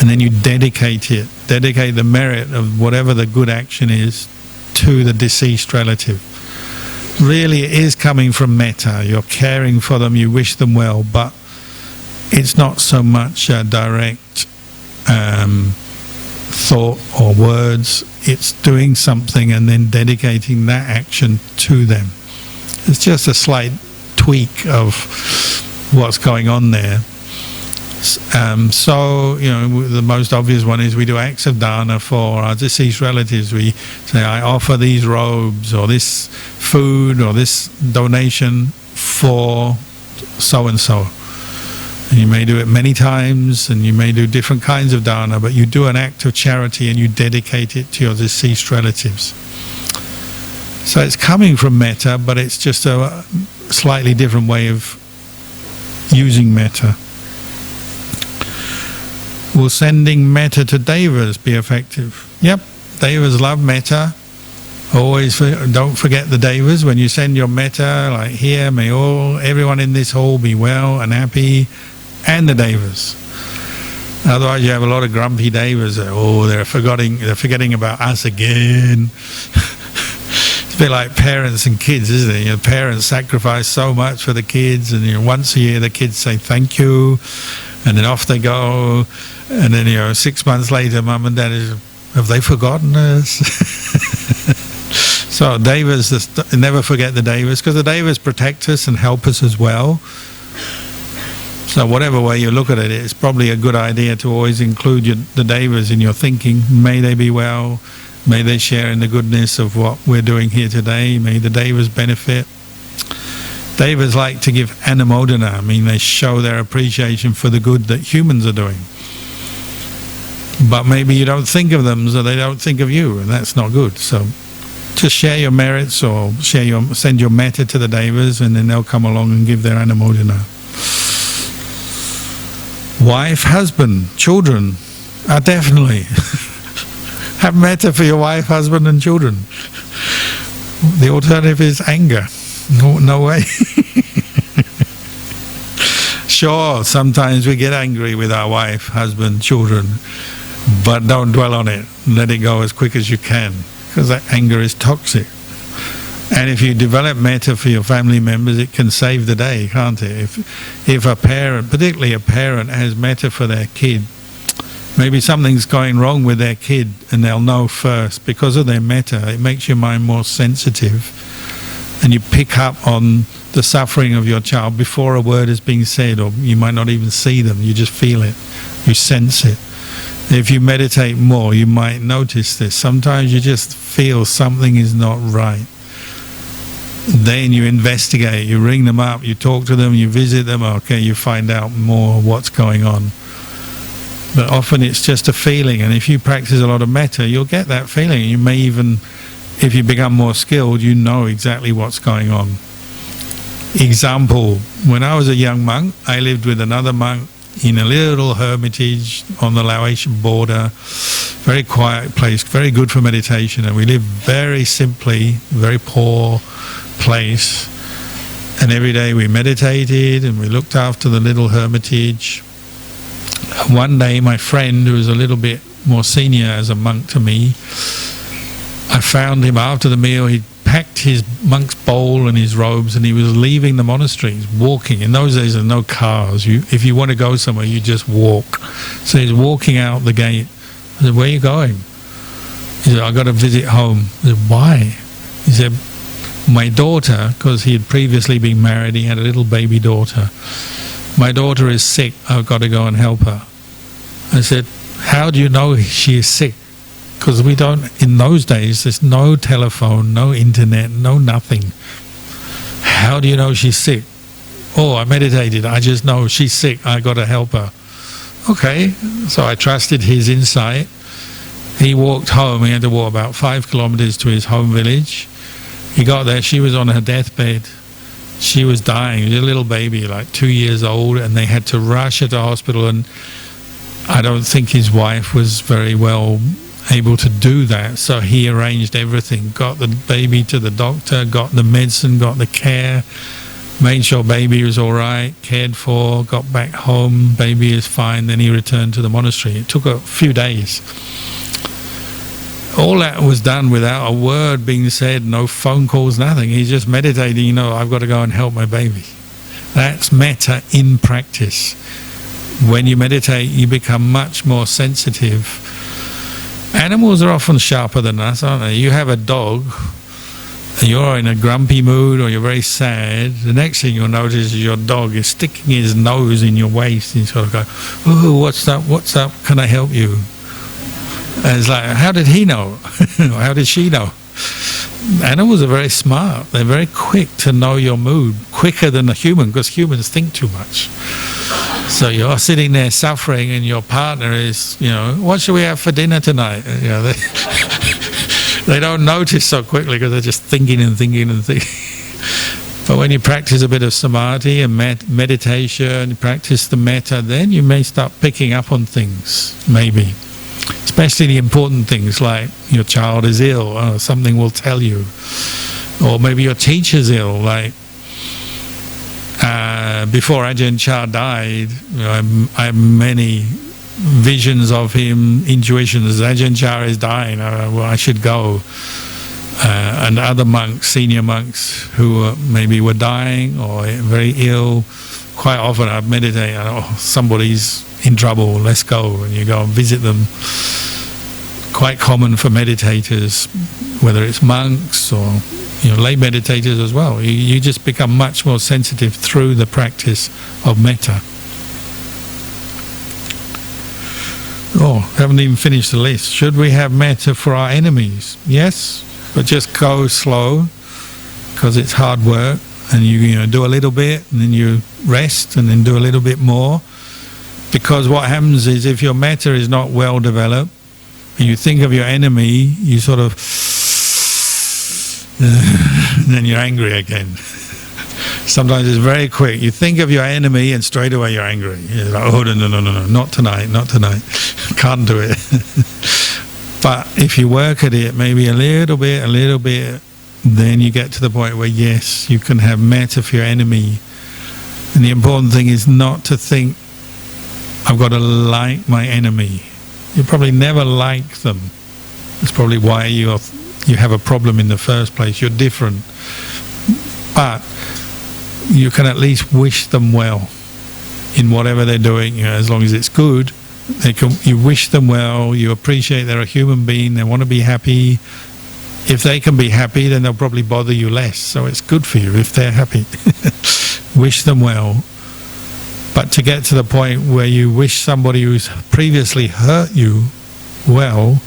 and then you dedicate the merit of whatever the good action is to the deceased relative. Really it is coming from metta. You're caring for them, you wish them well, but it's not so much direct thought or words. It's doing something and then dedicating that action to them. It's just a slight tweak of what's going on there. So, the most obvious one is we do acts of dana for our deceased relatives. We say, I offer these robes or this food or this donation for so-and-so. And you may do it many times, and you may do different kinds of dana, but you do an act of charity and you dedicate it to your deceased relatives. So it's coming from metta, but it's just a slightly different way of using metta. Will sending metta to devas be effective? Yep, devas love metta. Always don't forget the devas. When you send your metta, like here, may everyone in this hall be well and happy, and the devas. Otherwise you have a lot of grumpy devas. They're forgetting about us again. It's a bit like parents and kids, isn't it? Your parents sacrifice so much for the kids, and once a year the kids say thank you, and then off they go, and then 6 months later mum and dad have they forgotten us? So devas, never forget the devas, because the devas protect us and help us as well. So whatever way you look at it, it's probably a good idea to always include the devas in your thinking. May they be well, may they share in the goodness of what we're doing here today, may the devas benefit. Devas like to give anumodana, they show their appreciation for the good that humans are doing. But maybe you don't think of them, so they don't think of you, and that's not good. So just share your merits, or send your metta to the devas, and then they'll come along and give their anumodana. Wife, husband, children, definitely. Have metta for your wife, husband and children. The alternative is anger. No way. Sure, sometimes we get angry with our wife, husband, children, but don't dwell on it. Let it go as quick as you can, because that anger is toxic. And if you develop metta for your family members, it can save the day, can't it? If a parent, particularly a parent, has metta for their kid, maybe something's going wrong with their kid and they'll know first. Because of their metta, it makes your mind more sensitive and you pick up on the suffering of your child before a word is being said, or you might not even see them, you just feel it, you sense it. If you meditate more, you might notice this. Sometimes you just feel something is not right. Then you investigate, you ring them up, you talk to them, you visit them, okay, you find out more what's going on. But often it's just a feeling, and if you practice a lot of metta, you'll get that feeling. You may even, if you become more skilled, you know exactly what's going on. Example, when I was a young monk, I lived with another monk in a little hermitage on the Laotian border, very quiet place, very good for meditation, and we lived very simply, very poor place, and every day we meditated and we looked after the little hermitage. And one day my friend, who was a little bit more senior as a monk to me, I found him after the meal. He'd packed his monk's bowl and his robes and he was leaving the monastery. He's walking. In those days there were no cars. If you want to go somewhere, you just walk. So he's walking out the gate. I said, "Where are you going?" He said, "I've got to visit home." I said, "Why?" He said, "My daughter," because he had previously been married, he had a little baby daughter. "My daughter is sick, I've got to go and help her." I said, "How do you know she is sick?" Because we don't, in those days, there's no telephone, no internet, no nothing. How do you know she's sick? "Oh, I meditated, I just know she's sick, I got to help her." Okay, so I trusted his insight. He walked home, he had to walk about 5 kilometers to his home village. He got there, she was on her deathbed. She was dying, she was a little baby, like 2 years old, and they had to rush her to hospital, and I don't think his wife was very well able to do that, so he arranged everything, got the baby to the doctor, got the medicine, got the care, made sure baby was all right, cared for, got back home, baby is fine, then he returned to the monastery. It took a few days. All that was done without a word being said, no phone calls, nothing. He's just meditating, you know, I've got to go and help my baby. That's metta in practice. When you meditate, you become much more sensitive. Animals are often sharper than us, aren't they? You have a dog, and you're in a grumpy mood or you're very sad, the next thing you'll notice is your dog is sticking his nose in your waist and sort of go, "Oh, what's up, can I help you?" And it's like, how did he know? How did she know? Animals are very smart. They're very quick to know your mood, quicker than a human, because humans think too much. So you're sitting there suffering and your partner is, you know, "What should we have for dinner tonight?" You know, they don't notice so quickly because they're just thinking and thinking and thinking. But when you practice a bit of samadhi and meditation, you practice the metta, then you may start picking up on things, maybe. Especially the important things like your child is ill, or something will tell you. Or maybe your teacher's ill, like before Ajahn Chah died, you know, I have many visions of him, intuitions. Ajahn Chah is dying, well, I should go. And other monks, senior monks who maybe were dying or very ill, quite often I'd meditate, "Oh, somebody's in trouble, let's go," and you go and visit them. Quite common for meditators, whether it's monks or, you know, lay meditators as well. You just become much more sensitive through the practice of metta. Oh, haven't even finished the list. Should we have metta for our enemies? Yes, but just go slow, because it's hard work, and you know, do a little bit and then you rest and then do a little bit more. Because what happens is, if your metta is not well developed and you think of your enemy, you sort of and then you're angry again. Sometimes it's very quick. You think of your enemy and straight away you're angry. You're like, oh, no, not tonight, not tonight. Can't do it. But if you work at it, maybe a little bit, then you get to the point where, yes, you can have metta for your enemy. And the important thing is not to think, I've got to like my enemy. You probably never like them. That's probably why you have a problem in the first place. You're different. But you can at least wish them well in whatever they're doing, as long as it's good. You wish them well, you appreciate they're a human being, they want to be happy. If they can be happy, then they'll probably bother you less. So it's good for you if they're happy. Wish them well. But to get to the point where you wish somebody who's previously hurt you well,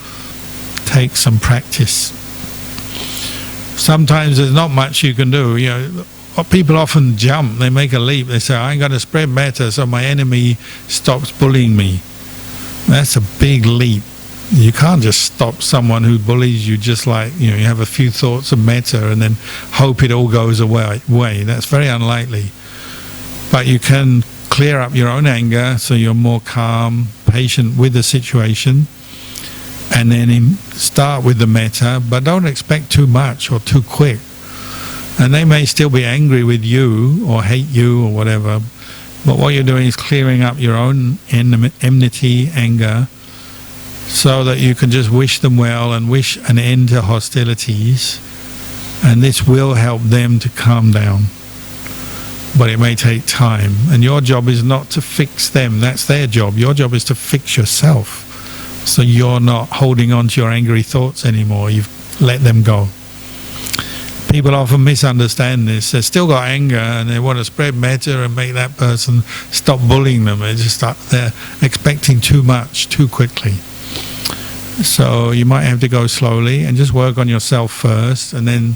take some practice. Sometimes there's not much you can do. People often jump, they make a leap, they say, I'm going to spread metta so my enemy stops bullying me. That's a big leap. You can't just stop someone who bullies you just like, you have a few thoughts of metta and then hope it all goes away. That's very unlikely. But you can clear up your own anger so you're more calm, patient with the situation, and then start with the metta, but don't expect too much or too quick. And they may still be angry with you or hate you or whatever, but what you're doing is clearing up your own enmity, anger, so that you can just wish them well and wish an end to hostilities, and this will help them to calm down. But it may take time, and your job is not to fix them. That's their job. Your job is to fix yourself, so you're not holding on to your angry thoughts anymore. You've let them go. People often misunderstand this. They've still got anger and they want to spread metta and make that person stop bullying them. They're expecting too much too quickly. So you might have to go slowly and just work on yourself first and then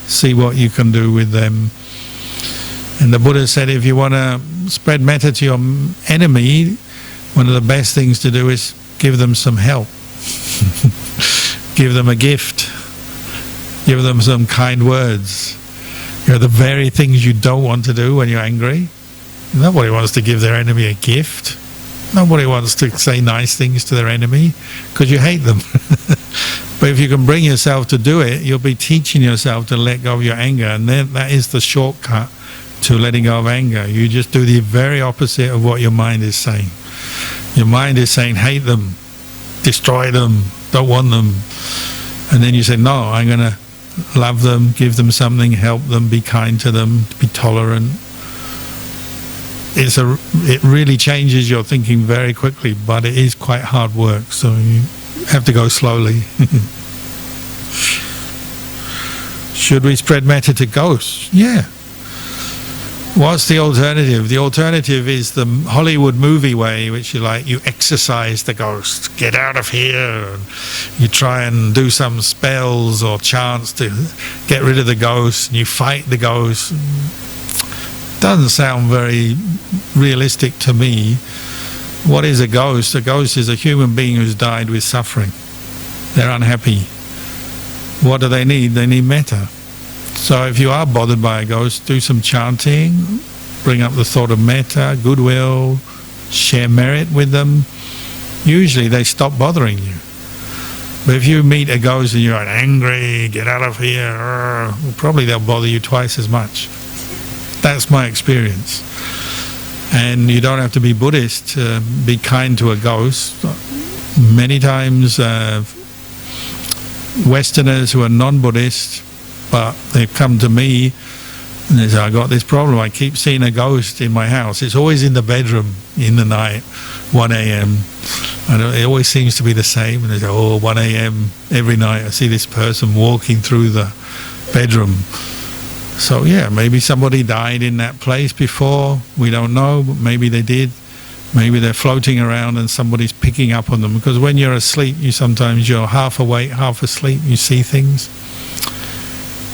see what you can do with them. And the Buddha said, if you want to spread metta to your enemy, one of the best things to do is give them some help. Give them a gift. Give them some kind words. The very things you don't want to do when you're angry. Nobody wants to give their enemy a gift. Nobody wants to say nice things to their enemy because you hate them. But if you can bring yourself to do it, you'll be teaching yourself to let go of your anger, and then that is the shortcut to letting go of anger. You just do the very opposite of what your mind is saying. Your mind is saying, hate them, destroy them, don't want them. And then you say, no, I'm going to love them, give them something, help them, be kind to them, be tolerant. It really changes your thinking very quickly, but it is quite hard work, so you have to go slowly. Should we spread metta to ghosts? Yeah. What's the alternative? The alternative is the Hollywood movie way, which is like you exorcise the ghost, get out of here, and you try and do some spells or chants to get rid of the ghost, and you fight the ghost. Doesn't sound very realistic to me. What is a ghost? A ghost is a human being who's died with suffering. They're unhappy. What do they need? They need metta. So if you are bothered by a ghost, do some chanting, bring up the thought of metta, goodwill, share merit with them. Usually they stop bothering you. But if you meet a ghost and you're angry, get out of here, well, probably they'll bother you twice as much. That's my experience. And you don't have to be Buddhist to be kind to a ghost. Many times Westerners who are non-Buddhist, but they've come to me and they say, I got this problem, I keep seeing a ghost in my house. It's always in the bedroom in the night, 1 a.m. And it always seems to be the same. And they say, 1 a.m. every night I see this person walking through the bedroom. So yeah, maybe somebody died in that place before, we don't know, but maybe they did. Maybe they're floating around and somebody's picking up on them, because when you're asleep, you're half awake, half asleep, you see things.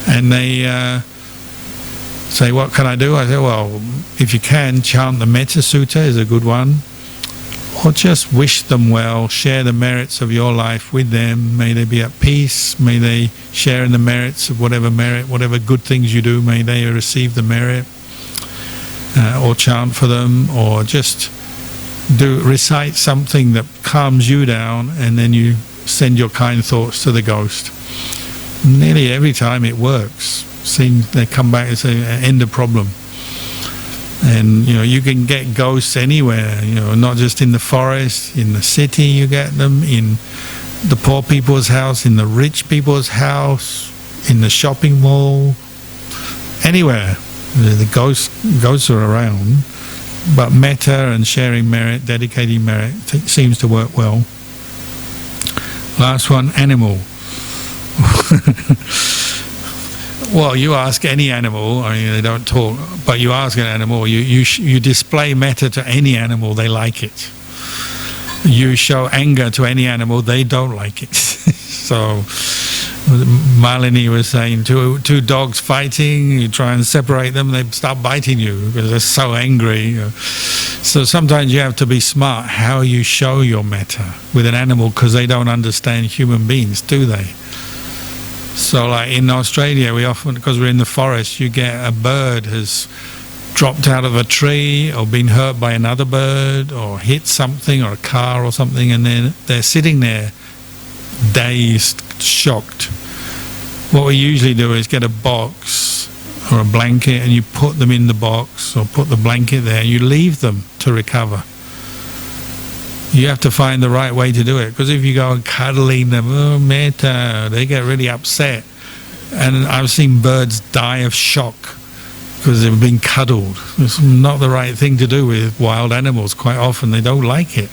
And they say, what can I do? I say, well, if you can, chant the Metta Sutta is a good one. Or just wish them well, share the merits of your life with them. May they be at peace, may they share in the merits of whatever good things you do, may they receive the merit. or chant for them, or just recite something that calms you down, and then you send your kind thoughts to the ghost. Nearly every time it works. They come back and say, end the problem. And you can get ghosts anywhere, not just in the forest, in the city you get them, in the poor people's house, in the rich people's house, in the shopping mall, anywhere. The ghosts are around. But metta and sharing merit, dedicating merit, seems to work well. Last one, animal. Well, you ask any animal, they don't talk, but you ask an animal, you display metta to any animal, they like it. You show anger to any animal, they don't like it. So Malini was saying, two dogs fighting, you try and separate them, they start biting you because they're so angry. So sometimes you have to be smart how you show your metta with an animal, because they don't understand human beings, do they? So like in Australia, we often, because we're in the forest, you get a bird has dropped out of a tree or been hurt by another bird or hit something or a car or something, and then they're sitting there dazed, shocked. What we usually do is get a box or a blanket and you put them in the box or put the blanket there and you leave them to recover. You have to find the right way to do it, because if you go and cuddling them, oh, metta, they get really upset. And I've seen birds die of shock because they've been cuddled. It's not the right thing to do with wild animals. Quite often they don't like it.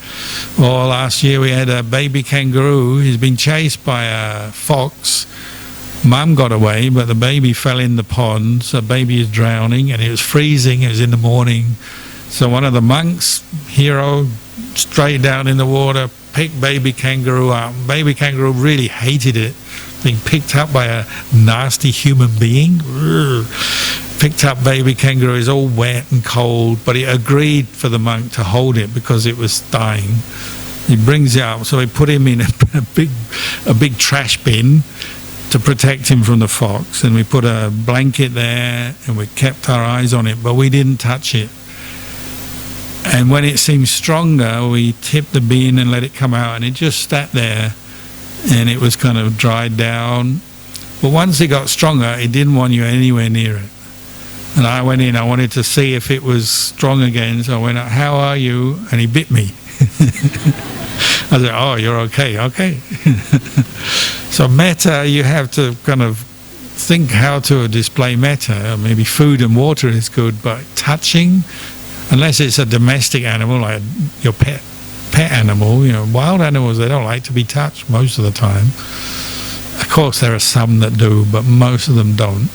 Or last year we had a baby kangaroo. He's been chased by a fox. Mum got away, but the baby fell in the pond. So the baby is drowning, and it was freezing. It was in the morning. So one of the monks, hero, straight down in the water, picked baby kangaroo up. Baby kangaroo really hated it, being picked up by a nasty human being. Picked up baby kangaroo, is all wet and cold, but he agreed for the monk to hold it because it was dying. He brings it up, so we put him in a big trash bin to protect him from the fox, and we put a blanket there and we kept our eyes on it, but we didn't touch it. And when it seemed stronger, we tipped the bin and let it come out, and it just sat there, and it was kind of dried down. But once it got stronger, it didn't want you anywhere near it. And I went in, I wanted to see if it was strong again, so I went, how are you? And he bit me. I said, oh, you're okay, okay. So metta, you have to kind of think how to display metta. Maybe food and water is good, but touching, unless it's a domestic animal like your pet animal, wild animals, they don't like to be touched most of the time. Of course there are some that do, but most of them don't.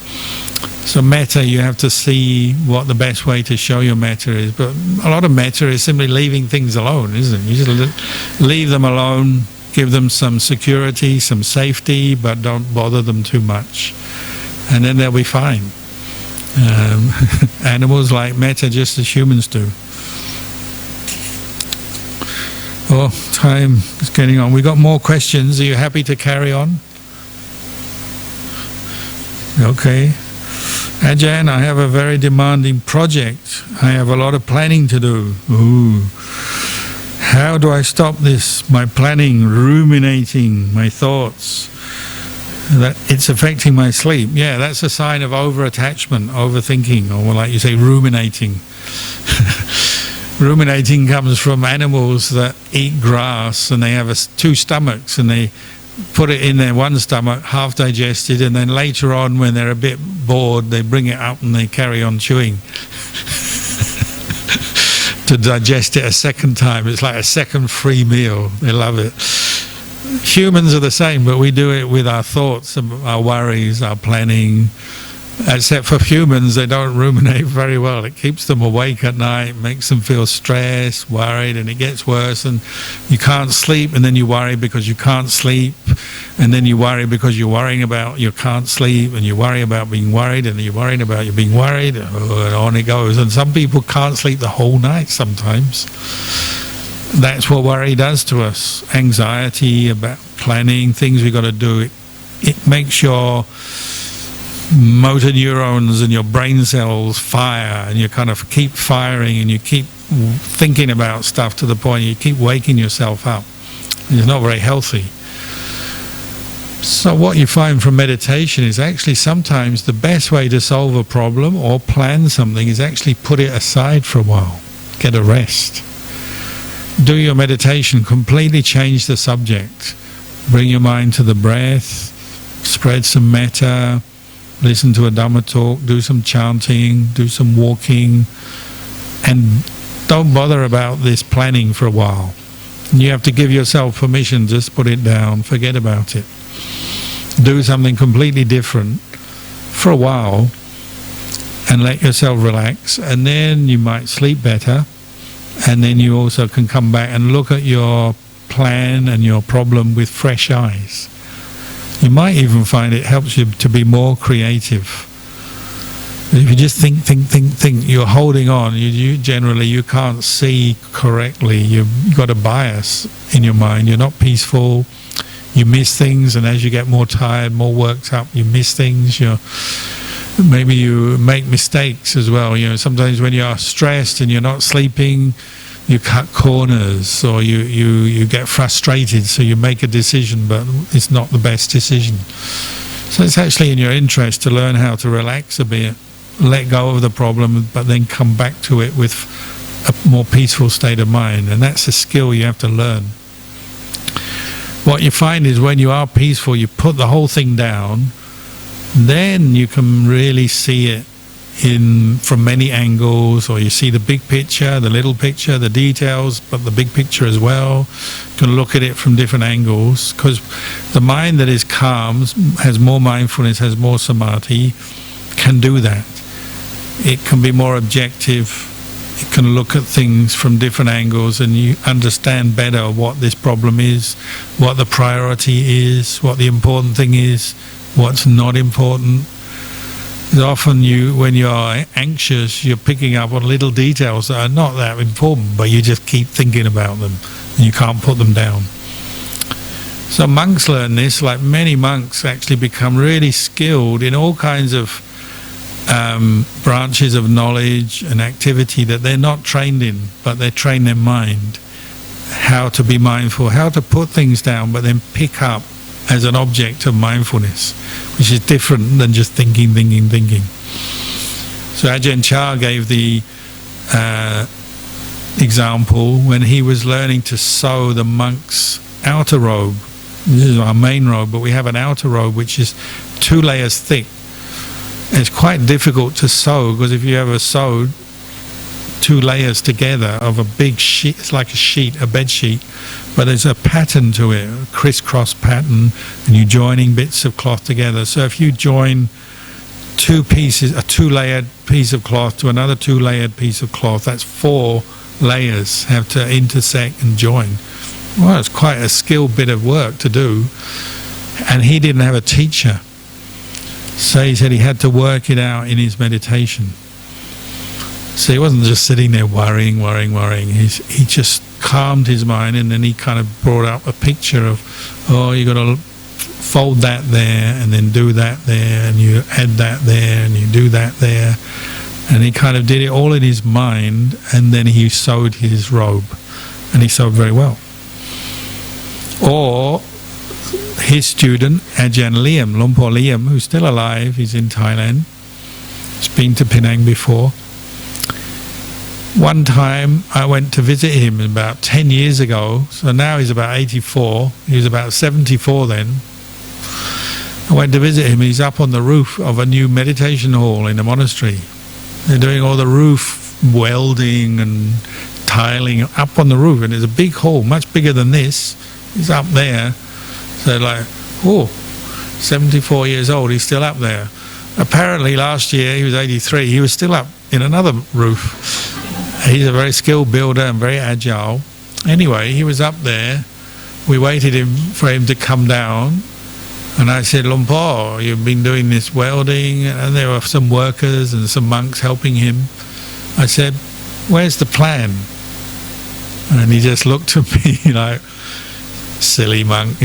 So metta, you have to see what the best way to show your metta is. But a lot of metta is simply leaving things alone, isn't it? You just leave them alone, give them some security, some safety, but don't bother them too much. And then they'll be fine. Animals like metta just as humans do. Oh, time is getting on. We've got more questions. Are you happy to carry on? Okay. Ajahn, I have a very demanding project. I have a lot of planning to do. Ooh. How do I stop this? My planning, ruminating, my thoughts. That it's affecting my sleep. Yeah, that's a sign of over-attachment, overthinking, or like you say, ruminating. Ruminating comes from animals that eat grass, and they have two stomachs, and they put it in their one stomach, half digested, and then later on when they're a bit bored, they bring it up and they carry on chewing to digest it a second time. It's like a second free meal. They love it. Humans are the same, but we do it with our thoughts, our worries, our planning. Except for humans, they don't ruminate very well. It keeps them awake at night, makes them feel stressed, worried, and it gets worse. And you can't sleep, and then you worry because you can't sleep, and then you worry because you're worrying about you can't sleep, and you worry about being worried, and you're worrying about you being worried, and on it goes. And some people can't sleep the whole night sometimes. That's what worry does to us. Anxiety about planning, things we've got to do. It makes your motor neurons and your brain cells fire, and you kind of keep firing, and you keep thinking about stuff to the point you keep waking yourself up. It's not very healthy. So what you find from meditation is actually sometimes the best way to solve a problem or plan something is actually put it aside for a while. Get a rest. Do your meditation, completely change the subject. Bring your mind to the breath, spread some metta, listen to a Dhamma talk, do some chanting, do some walking, and don't bother about this planning for a while. You have to give yourself permission, just put it down, forget about it. Do something completely different for a while and let yourself relax, and then you might sleep better, and then you also can come back and look at your plan and your problem with fresh eyes. You might even find it helps you to be more creative. If you just think, you're holding on, you generally you can't see correctly, you've got a bias in your mind, you're not peaceful, you miss things, and as you get more tired, more worked up, you miss things, maybe you make mistakes as well. Sometimes when you're stressed and you're not sleeping, you cut corners, or you get frustrated, so you make a decision but it's not the best decision. So it's actually in your interest to learn how to relax a bit, let go of the problem, but then come back to it with a more peaceful state of mind, and that's a skill you have to learn. What you find is when you are peaceful, you put the whole thing down, then you can really see it from many angles, or you see the big picture, the little picture, the details, but the big picture as well. You can look at it from different angles, because the mind that is calm, has more mindfulness, has more samadhi, can do that. It can be more objective. It can look at things from different angles, and you understand better what this problem is, what the priority is, what the important thing is, what's not important. Often when you're anxious, you're picking up on little details that are not that important, but you just keep thinking about them and you can't put them down. So monks learn this, like many monks actually become really skilled in all kinds of branches of knowledge and activity that they're not trained in, but they train their mind how to be mindful, how to put things down, but then pick up as an object of mindfulness, which is different than just thinking. So Ajahn Chah gave the example when he was learning to sew the monk's outer robe. This is our main robe, but we have an outer robe which is 2 layers thick. It's quite difficult to sew, because if you ever sewed 2 layers together of a big sheet, it's like a sheet, a bed sheet, but there's a pattern to it, a crisscross pattern, and you're joining bits of cloth together. So if you join 2 pieces, a 2-layered piece of cloth to another 2-layered piece of cloth, that's 4 layers have to intersect and join. Well, it's quite a skilled bit of work to do, and he didn't have a teacher. So he said he had to work it out in his meditation. So he wasn't just sitting there worrying. He just calmed his mind, and then he kind of brought up a picture of, you got to fold that there, and then do that there, and you add that there, and you do that there. And he kind of did it all in his mind, and then he sewed his robe, and he sewed very well. Or his student, Ajahn Liam, Lumpur Liam, who's still alive, he's in Thailand. He's been to Penang before. One time I went to visit him about 10 years ago, so now he's about 84, he was about 74 then. I went to visit him, he's up on the roof of a new meditation hall in a monastery. They're doing all the roof welding and tiling up on the roof, and there's a big hall, much bigger than this. He's up there. So like, 74 years old, he's still up there. Apparently last year, he was 83, he was still up in another roof. He's a very skilled builder and very agile. Anyway, he was up there. We waited for him to come down. And I said, Lumpur, you've been doing this welding, and there were some workers and some monks helping him. I said, where's the plan? And he just looked at me like, silly monk.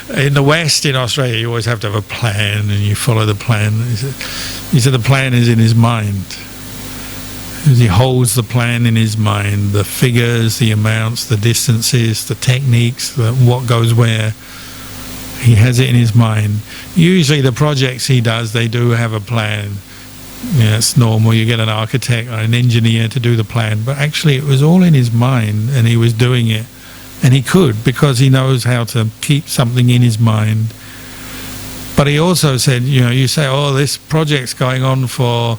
In the West, in Australia, you always have to have a plan and you follow the plan. He said the plan is in his mind. He holds the plan in his mind, the figures, the amounts, the distances, the techniques, what goes where. He has it in his mind. Usually the projects he does, they do have a plan. Yeah, it's normal. You get an architect or an engineer to do the plan. But actually it was all in his mind and he was doing it. And he could, because he knows how to keep something in his mind. But he also said, you say, oh, this project's going on for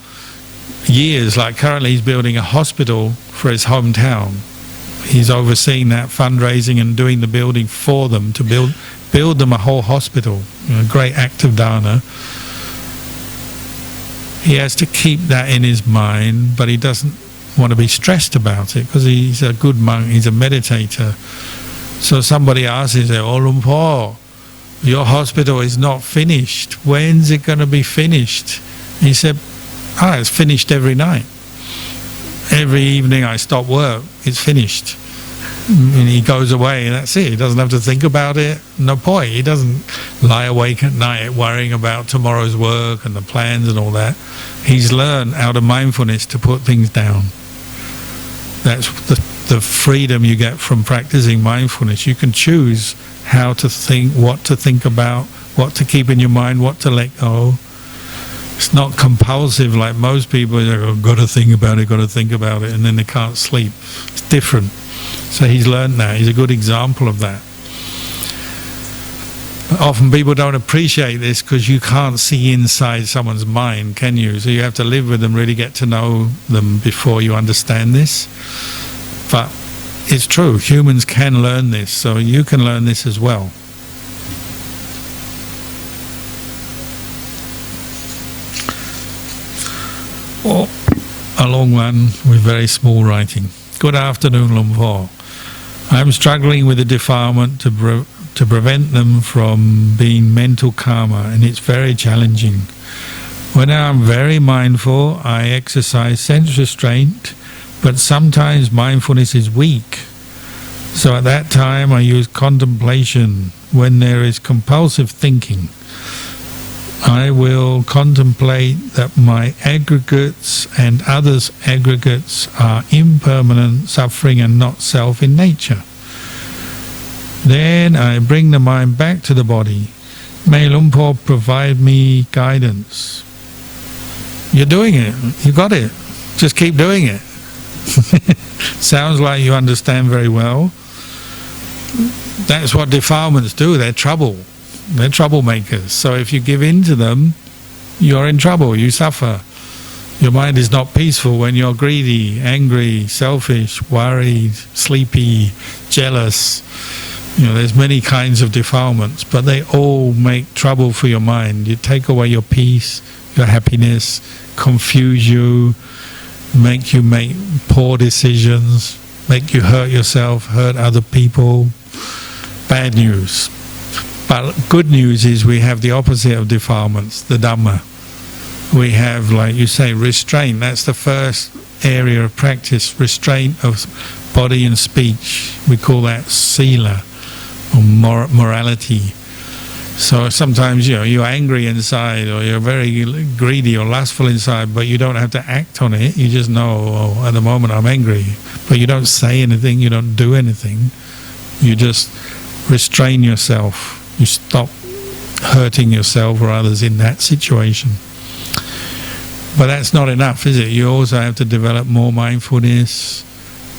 years. Like currently he's building a hospital for his hometown. He's overseeing that fundraising and doing the building for them to build them a whole hospital. A great act of dana. He has to keep that in his mind, but he doesn't want to be stressed about it because he's a good monk, he's a meditator. So somebody asks him, oh, Luang Por, your hospital is not finished. When's it going to be finished? He said, it's finished every night. Every evening I stop work, it's finished. And he goes away and that's it. He doesn't have to think about it. No point. He doesn't lie awake at night worrying about tomorrow's work and the plans and all that. He's learned out of mindfulness to put things down. That's the freedom you get from practicing mindfulness. You can choose how to think, what to think about, what to keep in your mind, what to let go. It's not compulsive like most people. They're like, got to think about it, and then they can't sleep. It's different. So he's learned that. He's a good example of that. But often people don't appreciate this because you can't see inside someone's mind, can you? So you have to live with them, really get to know them before you understand this. But it's true, humans can learn this, so you can learn this as well. Or a long one with very small writing. Good afternoon, Luang Por. I am struggling with a defilement to prevent them from being mental karma, and it's very challenging. When I am very mindful, I exercise sense restraint, but sometimes mindfulness is weak. So at that time I use contemplation. When there is compulsive thinking, I will contemplate that my aggregates and others' aggregates are impermanent, suffering and not self in nature. Then I bring the mind back to the body. May Luang Por provide me guidance. You're doing it. You got it. Just keep doing it. Sounds like you understand very well. That's what defilements do. They're trouble. They're troublemakers. So if you give in to them, you're in trouble. You suffer. Your mind is not peaceful when you're greedy, angry, selfish, worried, sleepy, jealous. There's many kinds of defilements, but they all make trouble for your mind. You take away your peace, your happiness, confuse you, make you make poor decisions, make you hurt yourself, hurt other people. Bad news. But good news is we have the opposite of defilements, the Dhamma. We have, like you say, restraint. That's the first area of practice, restraint of body and speech. We call that sila, or morality. So sometimes you're angry inside, or you're very greedy or lustful inside, but you don't have to act on it. You just know, at the moment I'm angry. But you don't say anything, you don't do anything. You just restrain yourself. You stop hurting yourself or others in that situation. But that's not enough, is it? You also have to develop more mindfulness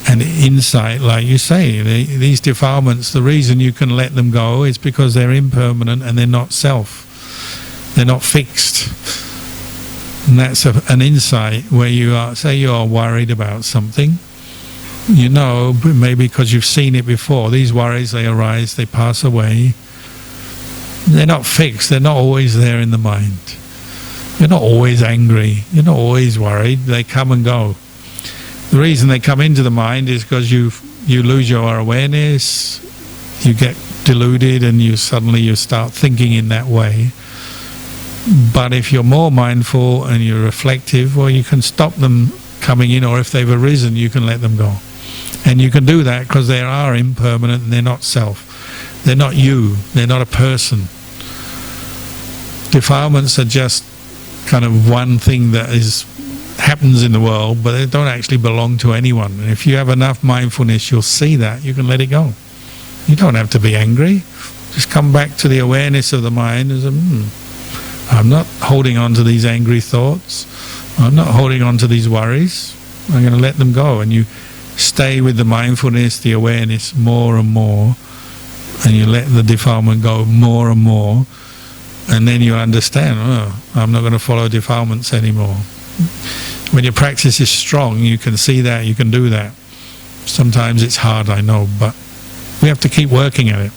and insight. Like you say, these defilements, the reason you can let them go is because they're impermanent and they're not self. They're not fixed. And that's an insight where you are, say you are worried about something. Maybe because you've seen it before. These worries, they arise, they pass away. They're not fixed. They're not always there in the mind. You're not always angry. You're not always worried. They come and go. The reason they come into the mind is because you lose your awareness, you get deluded, and you start thinking in that way. But if you're more mindful and you're reflective, well, you can stop them coming in, or if they've arisen, you can let them go. And you can do that because they are impermanent and they're not self. They're not you. They're not a person. Defilements are just kind of one thing that happens in the world, but they don't actually belong to anyone. And if you have enough mindfulness, you'll see that. You can let it go. You don't have to be angry. Just come back to the awareness of the mind as I'm not holding on to these angry thoughts. I'm not holding on to these worries. I'm going to let them go. And you stay with the mindfulness, the awareness more and more, and you let the defilement go more and more, and then you understand, I'm not going to follow defilements anymore. When your practice is strong, you can see that, you can do that. Sometimes it's hard, I know, but we have to keep working at it.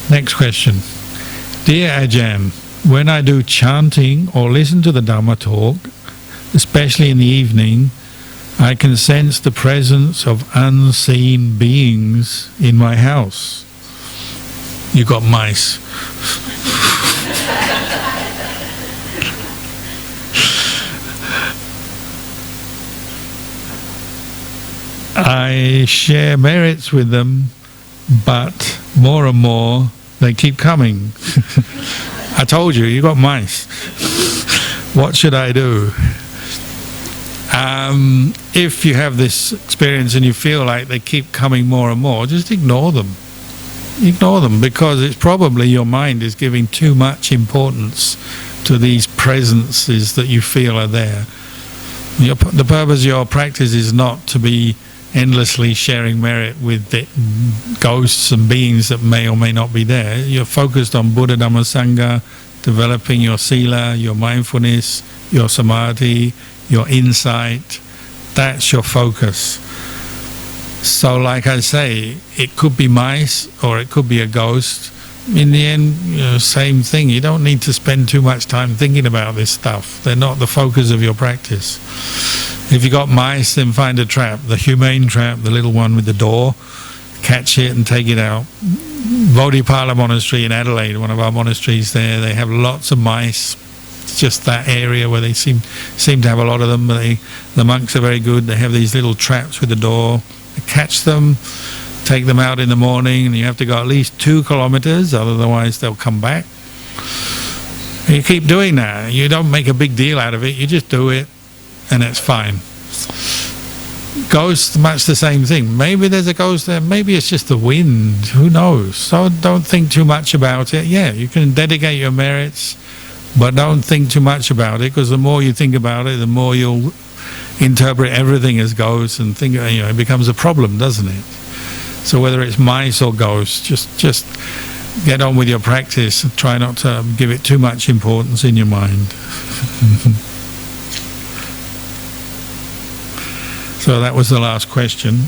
Next question. Dear Ajahn, when I do chanting or listen to the Dhamma talk, especially in the evening, I can sense the presence of unseen beings in my house. You got mice. I share merits with them, but more and more they keep coming. I told you, you got mice. What should I do? If you have this experience and you feel like they keep coming more and more, just ignore them. Ignore them, because it's probably your mind is giving too much importance to these presences that you feel are there. The purpose of your practice is not to be endlessly sharing merit with the ghosts and beings that may or may not be there. You're focused on Buddha, Dhamma, Sangha, developing your sila, your mindfulness, your samadhi, your insight. That's your focus. So like I say, it could be mice or it could be a ghost. In the end, same thing. You don't need to spend too much time thinking about this stuff. They're not the focus of your practice. If you got mice, then find a trap, the humane trap, the little one with the door, catch it and take it out. Bodhi Monastery in Adelaide, one of our monasteries there, they have lots of mice. It's just that area where they seem to have a lot of them. But the monks are very good. They have these little traps with the door. They catch them, take them out in the morning, and you have to go at least 2 kilometers, otherwise they'll come back. And you keep doing that. You don't make a big deal out of it. You just do it, and it's fine. Ghosts, much the same thing. Maybe there's a ghost there. Maybe it's just the wind. Who knows? So don't think too much about it. Yeah, you can dedicate your merits, but don't think too much about it, because the more you think about it, the more you'll interpret everything as ghosts and think, it becomes a problem, doesn't it? So whether it's mice or ghosts, just get on with your practice. Try not to give it too much importance in your mind. So that was the last question.